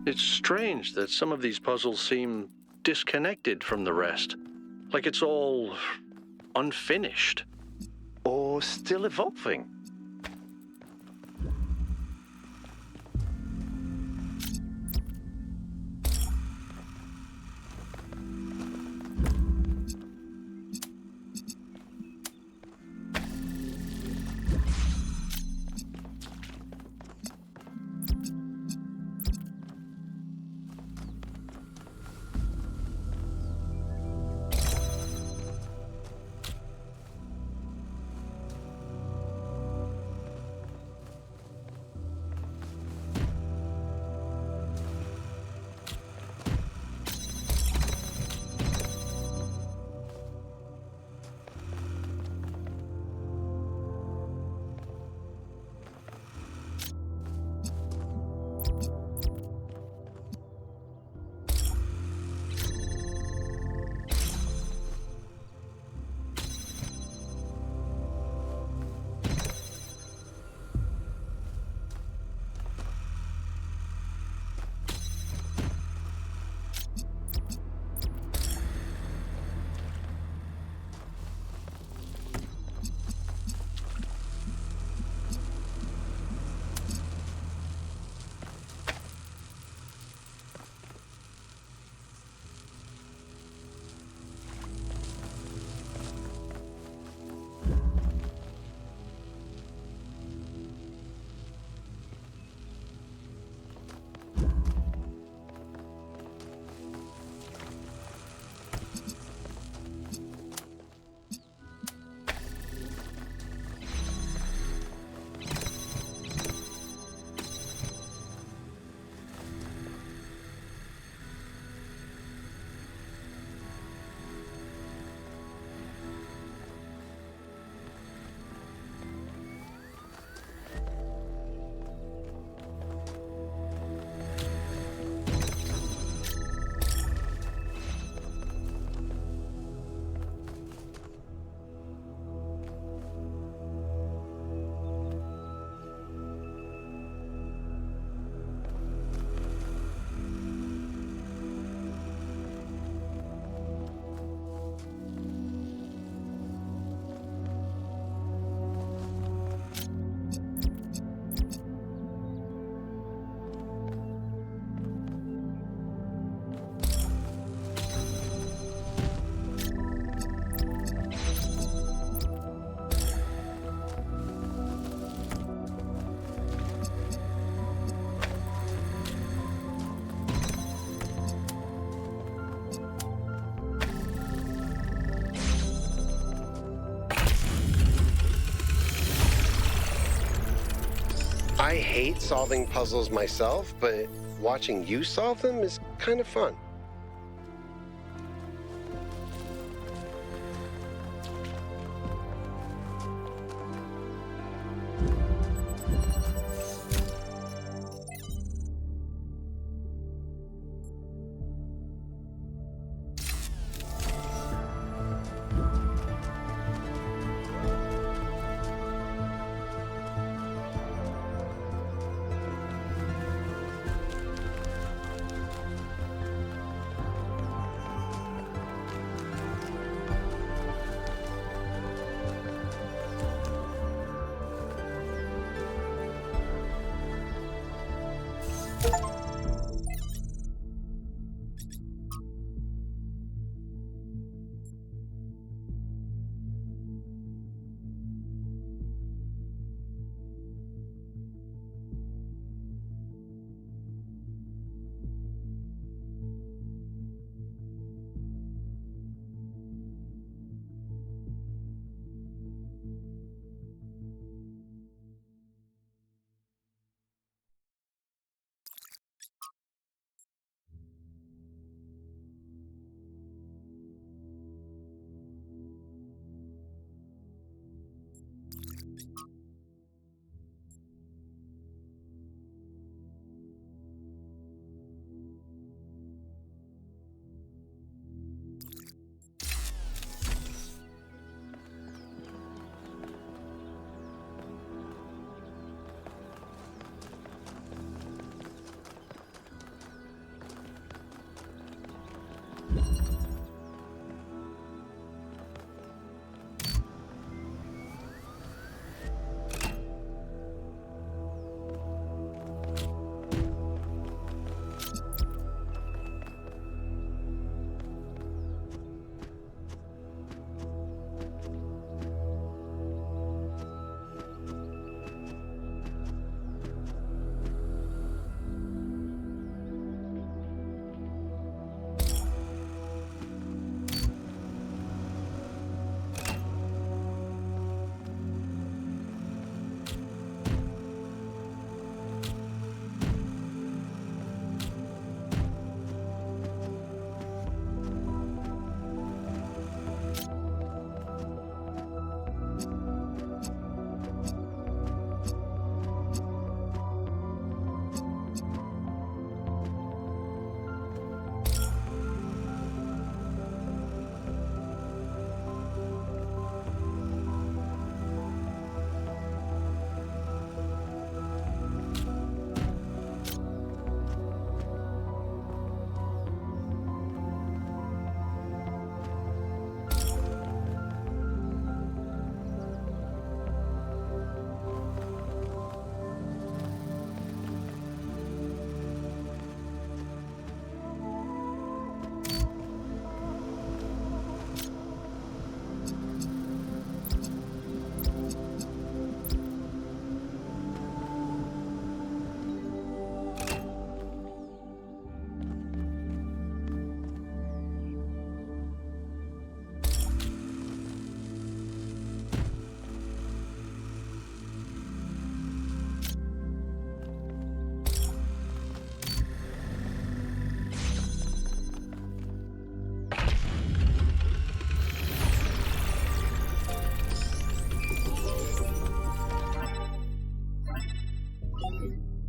It's strange that some of these puzzles seem disconnected from the rest. Like it's all unfinished. Or still evolving. I hate solving puzzles myself, but watching you solve them is kind of fun.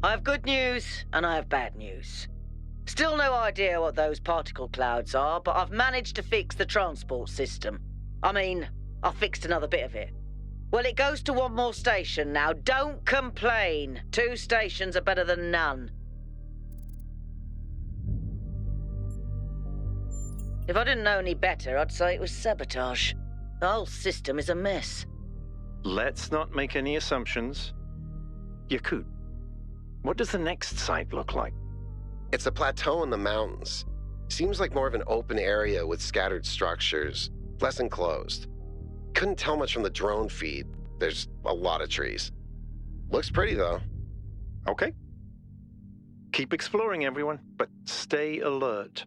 I have good news and I have bad news. Still no idea what those particle clouds are, but I've managed to fix the transport system. I mean, I fixed another bit of it. Well, it goes to one more station now. Don't complain. 2 stations are better than none. If I didn't know any better, I'd say it was sabotage. The whole system is a mess. Let's not make any assumptions. Yakut, what does the next site look like? It's a plateau in the mountains. Seems like more of an open area with scattered structures, less enclosed. Couldn't tell much from the drone feed. There's a lot of trees. Looks pretty, though. Okay. Keep exploring, everyone, but stay alert.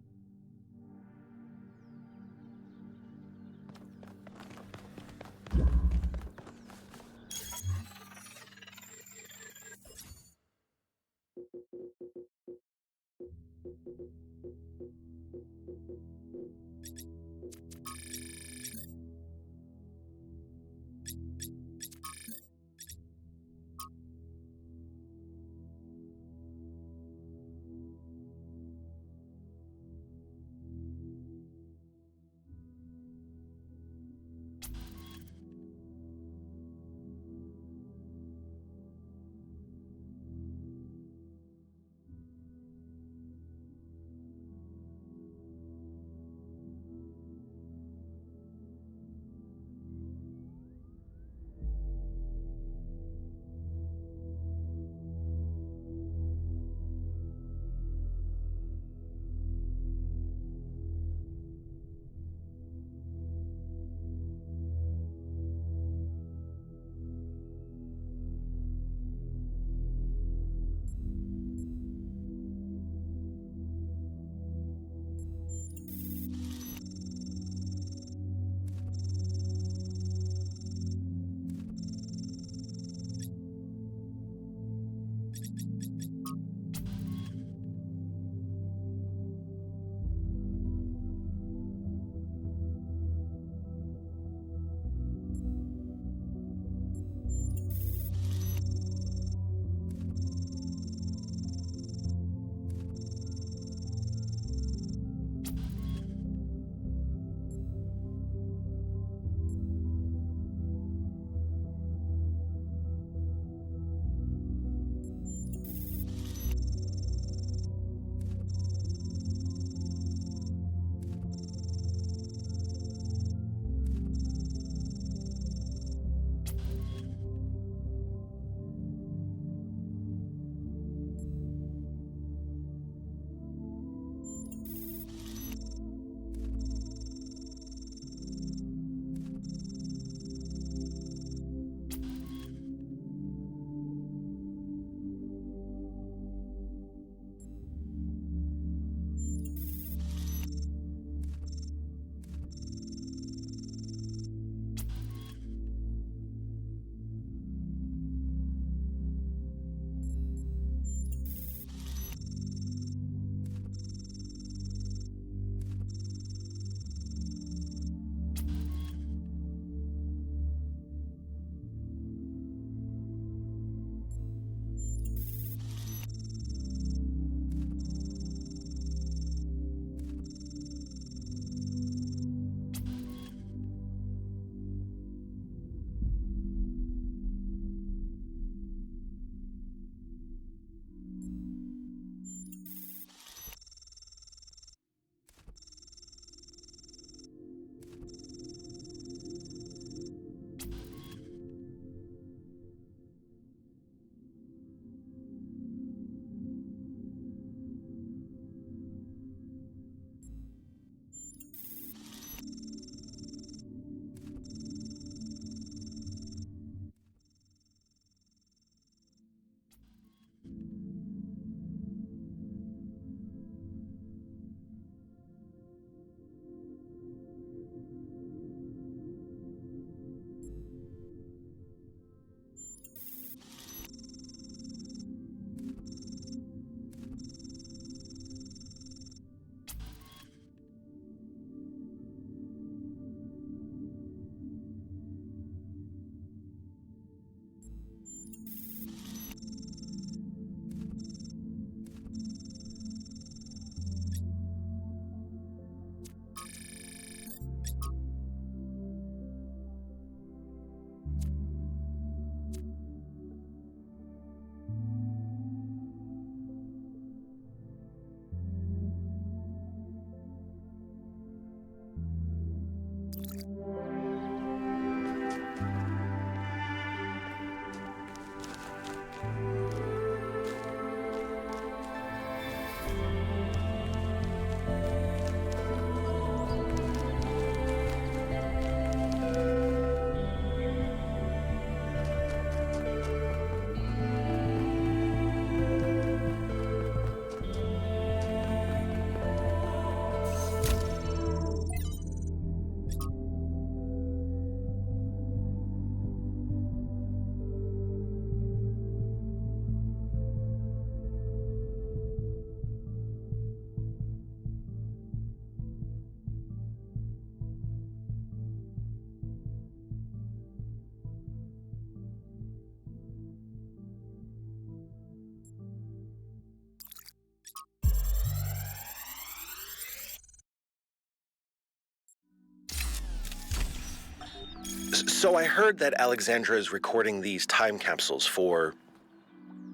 So I heard that Alexandra is recording these time capsules for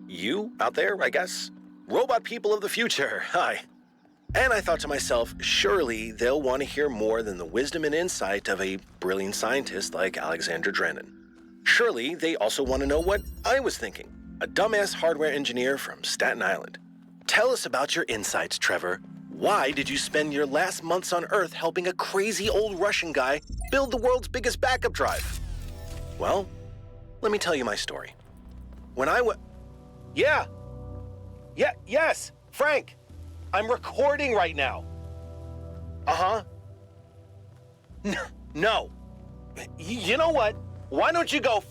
you out there, I guess? Robot people of the future, hi. And I thought to myself, surely they'll want to hear more than the wisdom and insight of a brilliant scientist like Alexandra Drennan. Surely they also want to know what I was thinking, a dumbass hardware engineer from Staten Island. Tell us about your insights, Trevor. Why did you spend your last months on Earth helping a crazy old Russian guy build the world's biggest backup drive? Well, let me tell you my story. When I was... Yes, Frank. I'm recording right now. Uh-huh. No. You know what? Why don't you go...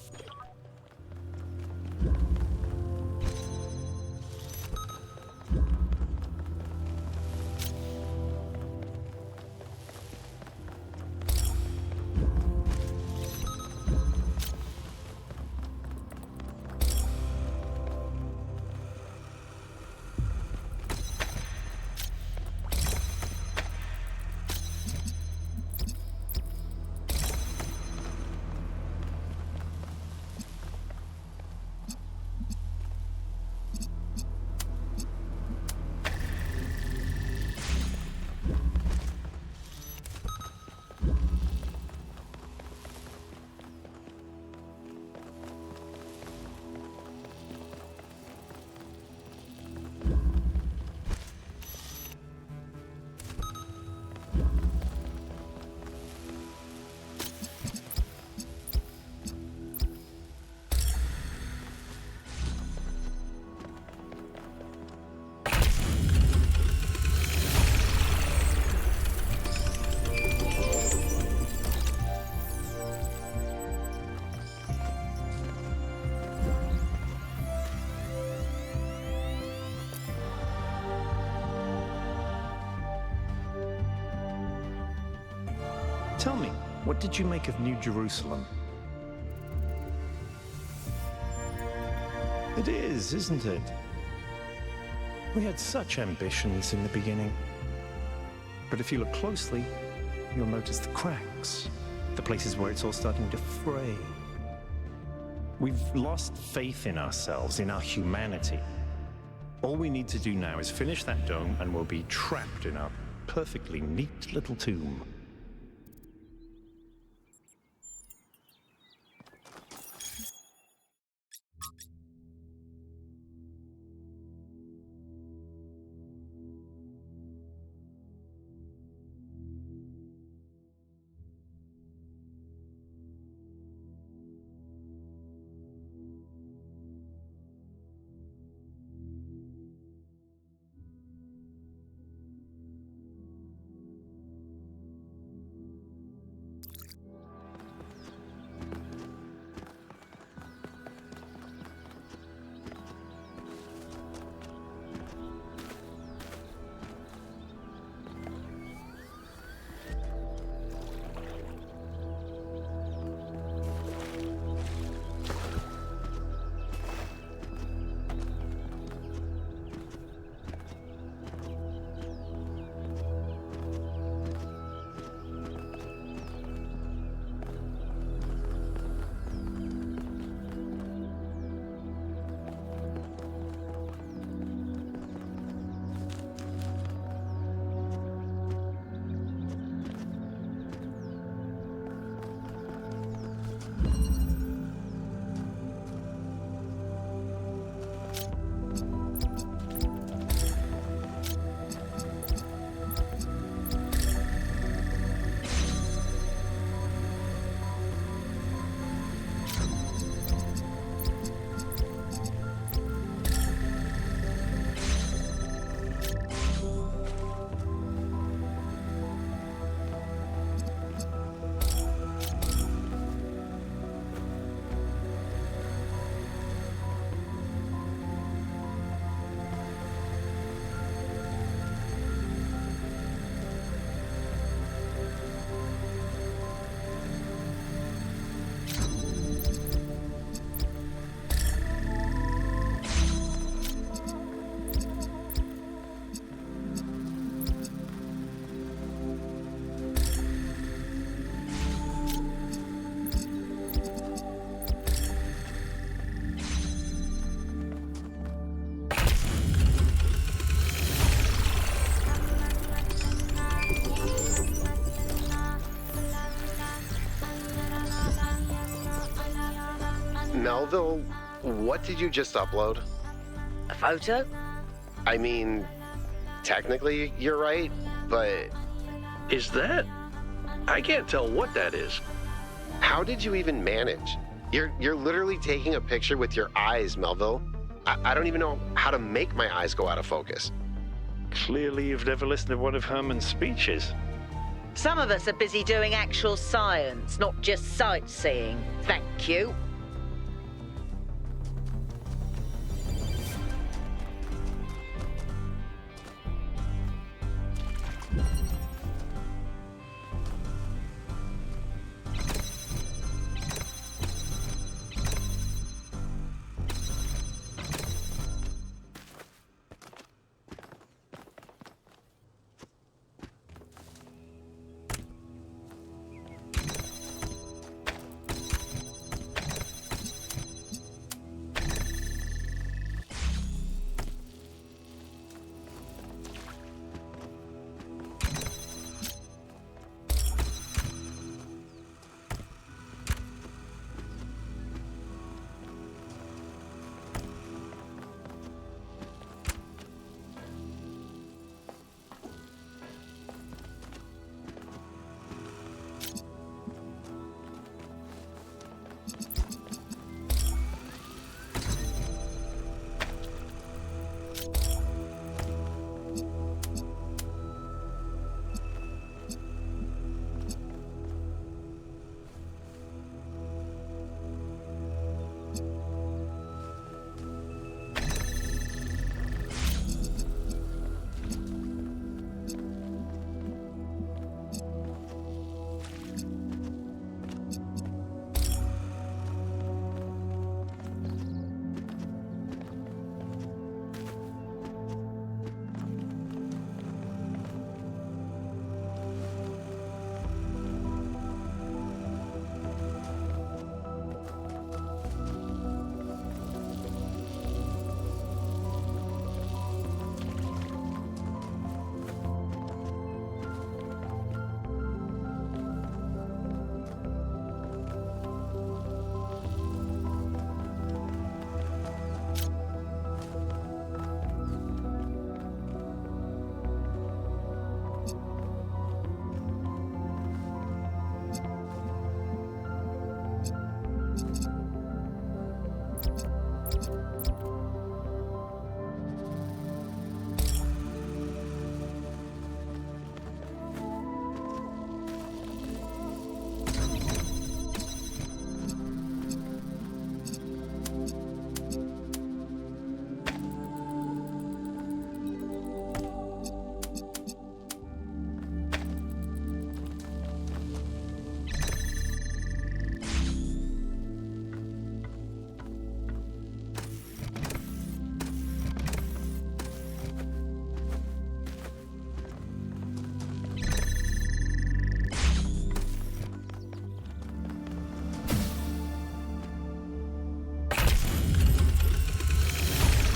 Tell me, what did you make of New Jerusalem? It is, isn't it? We had such ambitions in the beginning. But if you look closely, you'll notice the cracks, the places where it's all starting to fray. We've lost faith in ourselves, in our humanity. All we need to do now is finish that dome and we'll be trapped in our perfectly neat little tomb. Melville, what did you just upload? A photo? I mean, technically you're right, but... Is that? I can't tell what that is. How did you even manage? You're literally taking a picture with your eyes, Melville. I don't even know how to make my eyes go out of focus. Clearly you've never listened to one of Herman's speeches. Some of us are busy doing actual science, not just sightseeing. Thank you.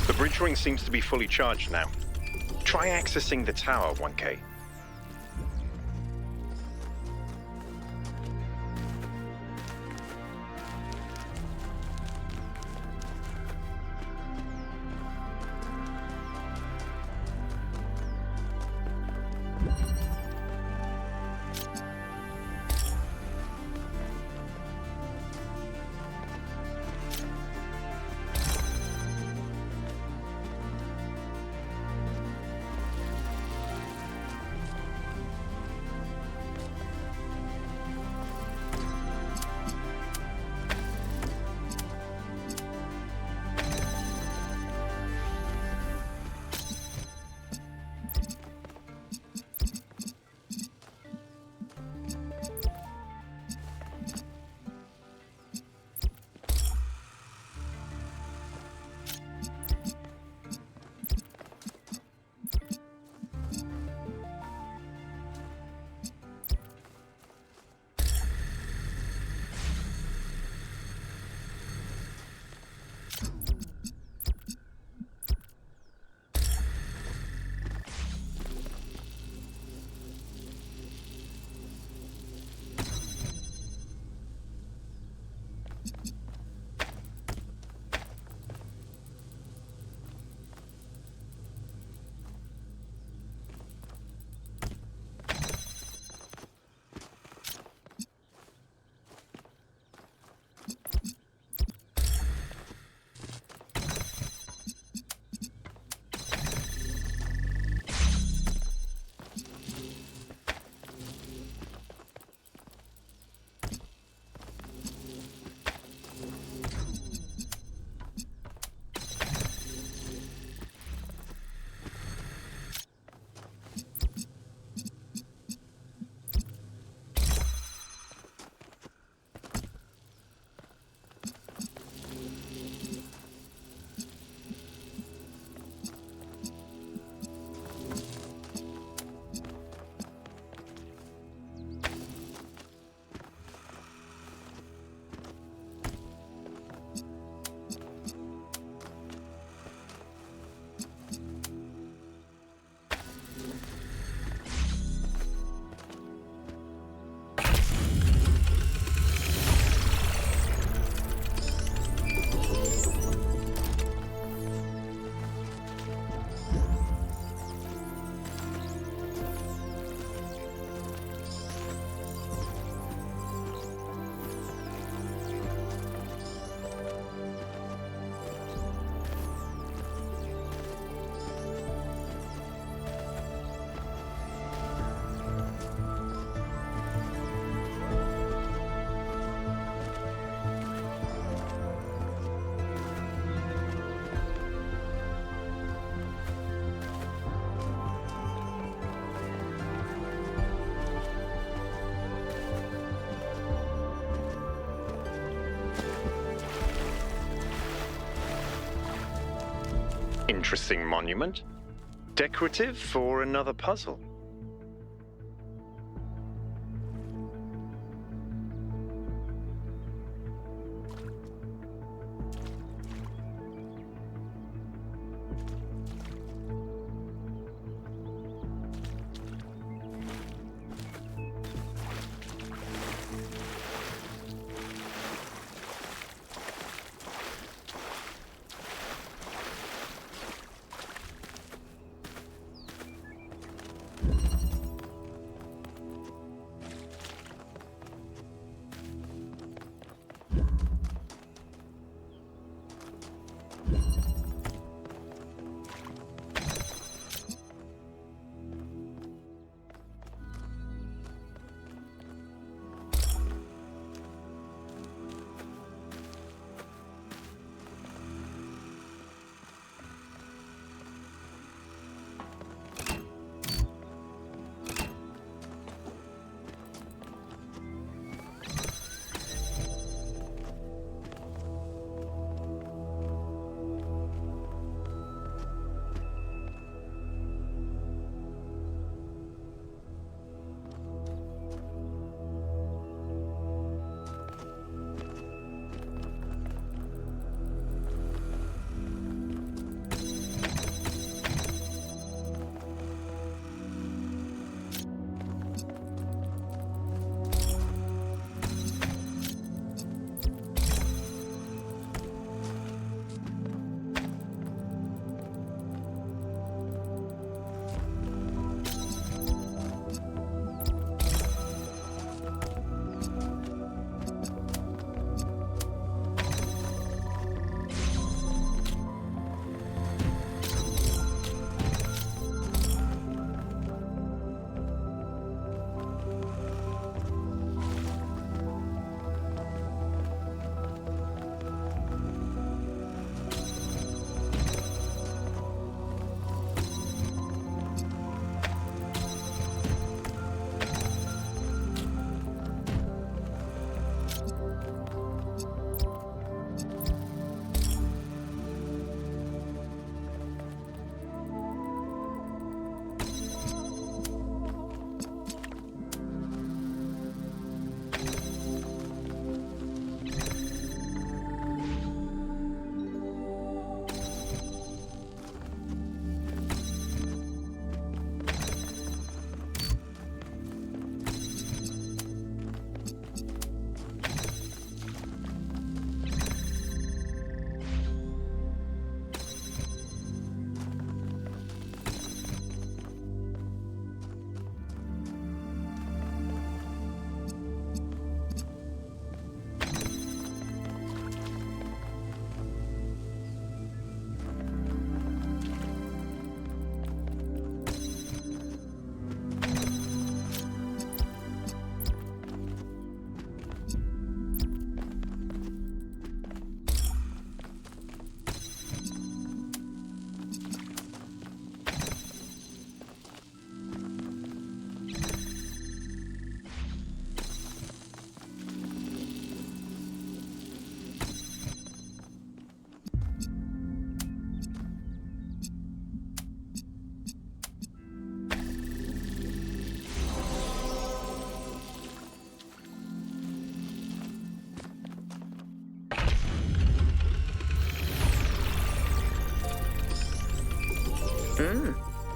The bridge ring seems to be fully charged now. Try accessing the tower, 1K. Interesting monument. Decorative for another puzzle.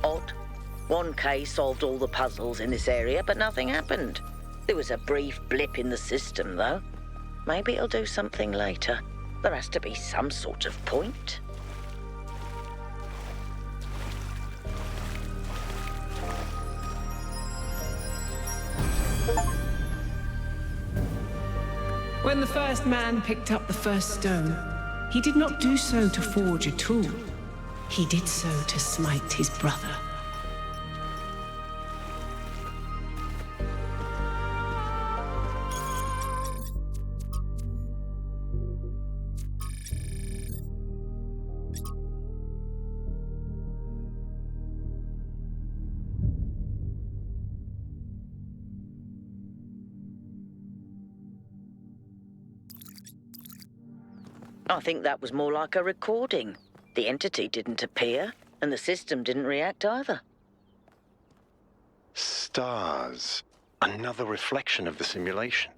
Odd. 1K solved all the puzzles in this area, but nothing happened. There was a brief blip in the system, though. Maybe it'll do something later. There has to be some sort of point. When the first man picked up the first stone, he did not do so to forge a tool. He did so to smite his brother. I think that was more like a recording. The entity didn't appear, and the system didn't react either. Stars. Another reflection of the simulation.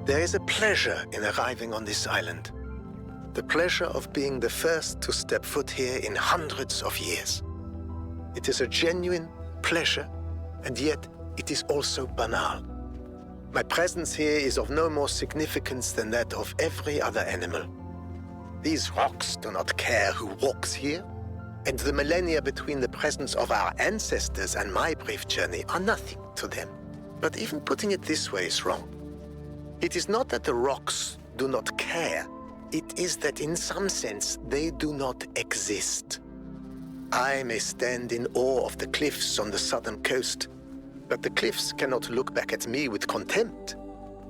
There is a pleasure in arriving on this island. The pleasure of being the first to step foot here in hundreds of years. It is a genuine pleasure, and yet it is also banal. My presence here is of no more significance than that of every other animal. These rocks do not care who walks here, and the millennia between the presence of our ancestors and my brief journey are nothing to them. But even putting it this way is wrong. It is not that the rocks do not care. It is that in some sense they do not exist. I may stand in awe of the cliffs on the southern coast, but the cliffs cannot look back at me with contempt.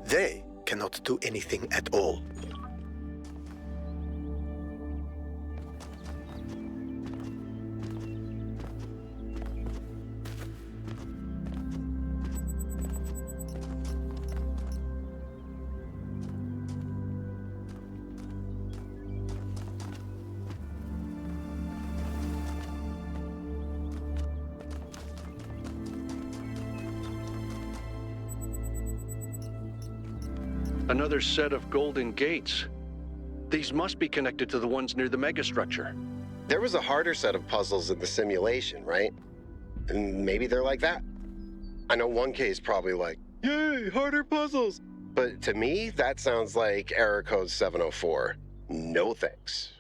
They cannot do anything at all. Another set of golden gates. These must be connected to the ones near the megastructure. There was a harder set of puzzles in the simulation, right? And maybe they're like that. I know 1K is probably like, yay, harder puzzles. But to me, that sounds like error code 704. No thanks.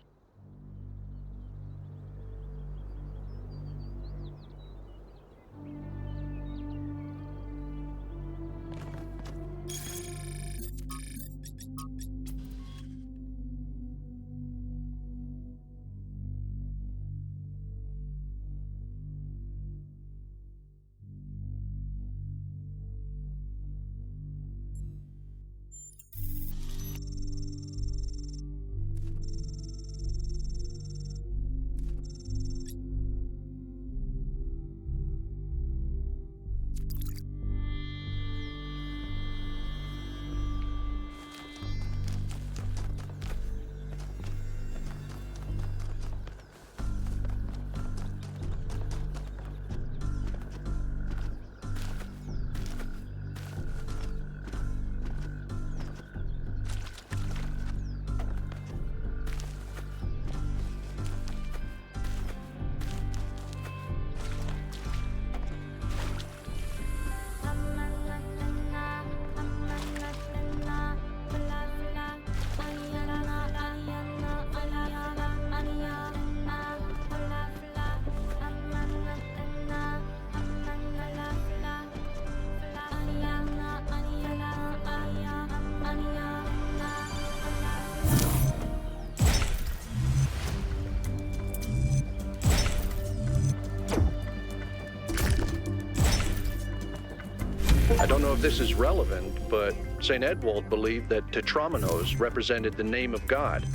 I don't know if this is relevant, but St. Edwald believed that Tetramenos represented the name of God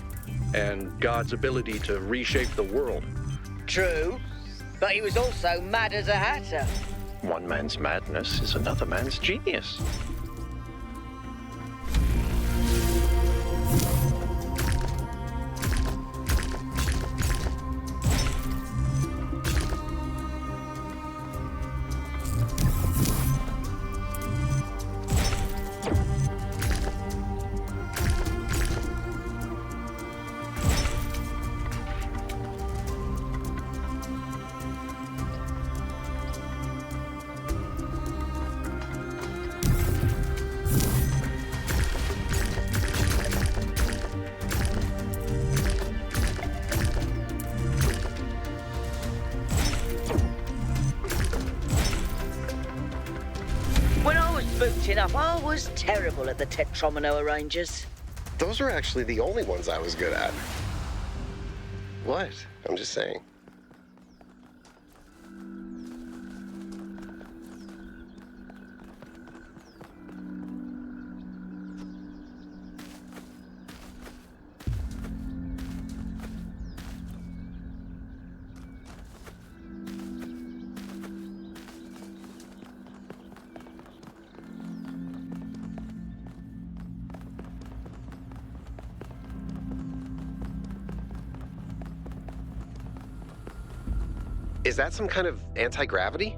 and God's ability to reshape the world. True. But he was also mad as a hatter. One man's madness is another man's genius. Enough, I was terrible at the Tetromino arrangers. Those were actually the only ones I was good at. What? I'm just saying. Is that some kind of anti-gravity?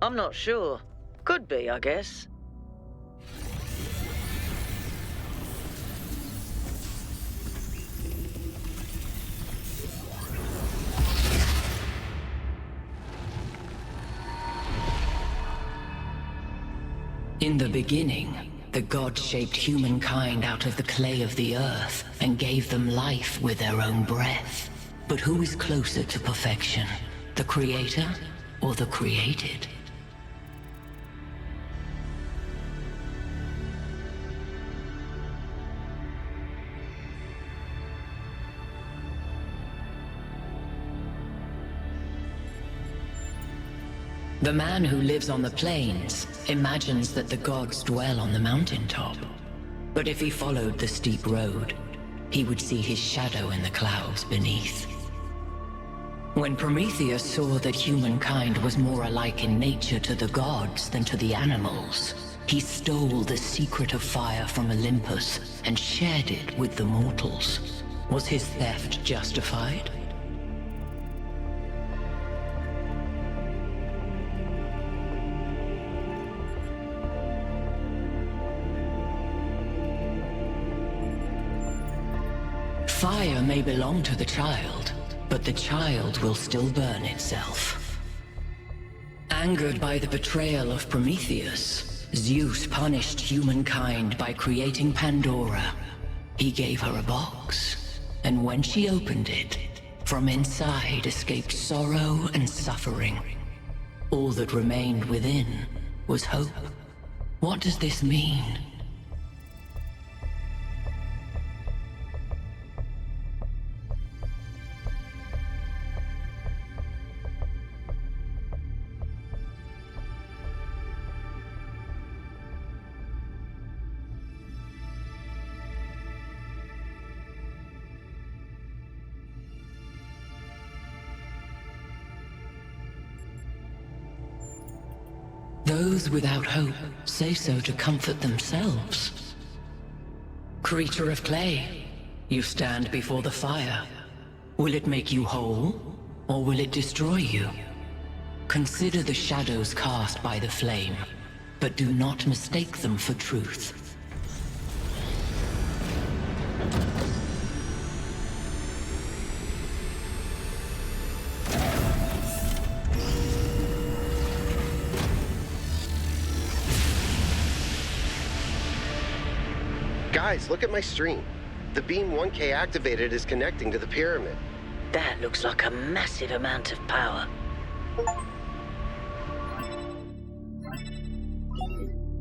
I'm not sure. Could be, I guess. In the beginning, the gods shaped humankind out of the clay of the earth and gave them life with their own breath. But who is closer to perfection? The creator or the created? The man who lives on the plains imagines that the gods dwell on the mountaintop. But if he followed the steep road, he would see his shadow in the clouds beneath. When Prometheus saw that humankind was more alike in nature to the gods than to the animals, he stole the secret of fire from Olympus and shared it with the mortals. Was his theft justified? Fire may belong to the child, but the child will still burn itself. Angered by the betrayal of Prometheus, Zeus punished humankind by creating Pandora. He gave her a box, and when she opened it, from inside escaped sorrow and suffering. All that remained within was hope. What does this mean? Those without hope say so to comfort themselves. Creature of clay, you stand before the fire. Will it make you whole, or will it destroy you? Consider the shadows cast by the flame, but do not mistake them for truth. Guys, look at my stream. The beam 1K activated is connecting to the pyramid. That looks like a massive amount of power.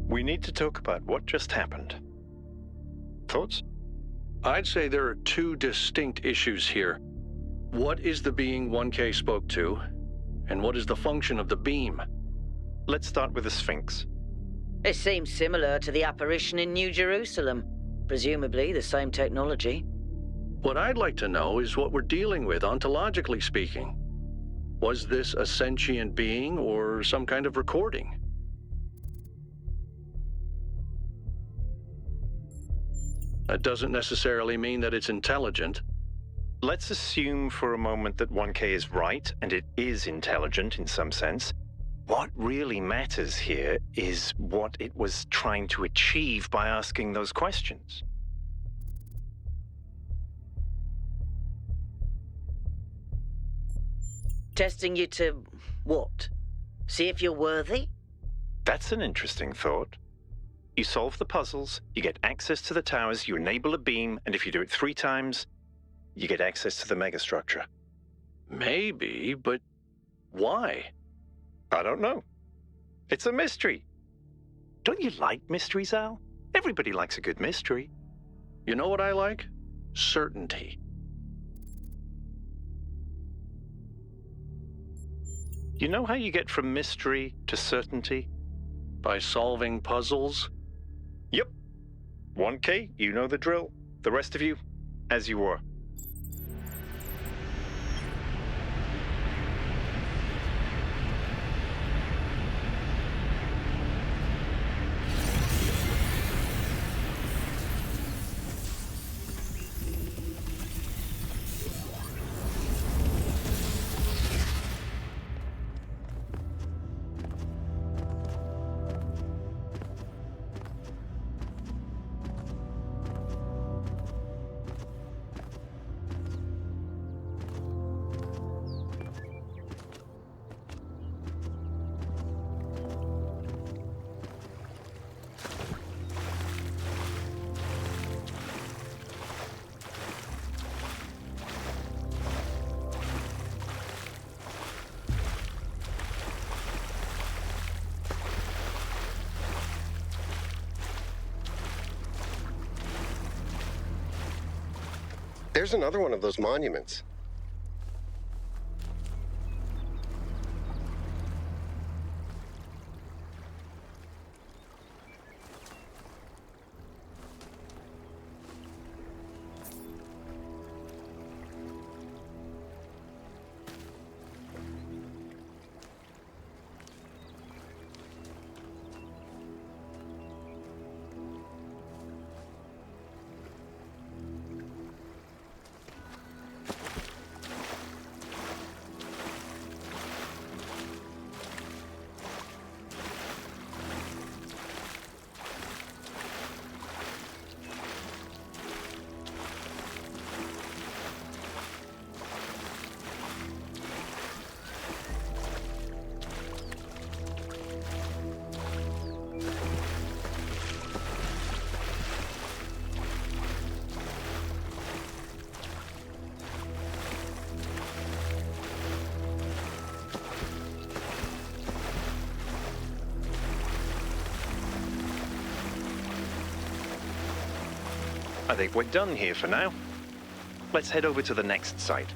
We need to talk about what just happened. Thoughts? I'd say there are two distinct issues here. What is the being 1K spoke to, and what is the function of the beam? Let's start with the Sphinx. It seems similar to the apparition in New Jerusalem. Presumably the same technology. What I'd like to know is what we're dealing with, ontologically speaking. Was this a sentient being or some kind of recording? That doesn't necessarily mean that it's intelligent. Let's assume for a moment that 1K is right, and it is intelligent in some sense. What really matters here is what it was trying to achieve by asking those questions. Testing you to what? See if you're worthy? That's an interesting thought. You solve the puzzles, you get access to the towers, you enable a beam, and if you do it 3 times, you get access to the megastructure. Maybe, but why? I don't know. It's a mystery. Don't you like mysteries, Al? Everybody likes a good mystery. You know what I like? Certainty. You know how you get from mystery to certainty? By solving puzzles? Yep. 1K, you know the drill. The rest of you, as you were. There's another one of those monuments. I think we're done here for now. Let's head over to the next site.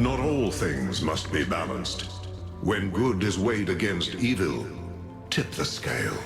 Not all things must be balanced. When good is weighed against evil, tip the scale.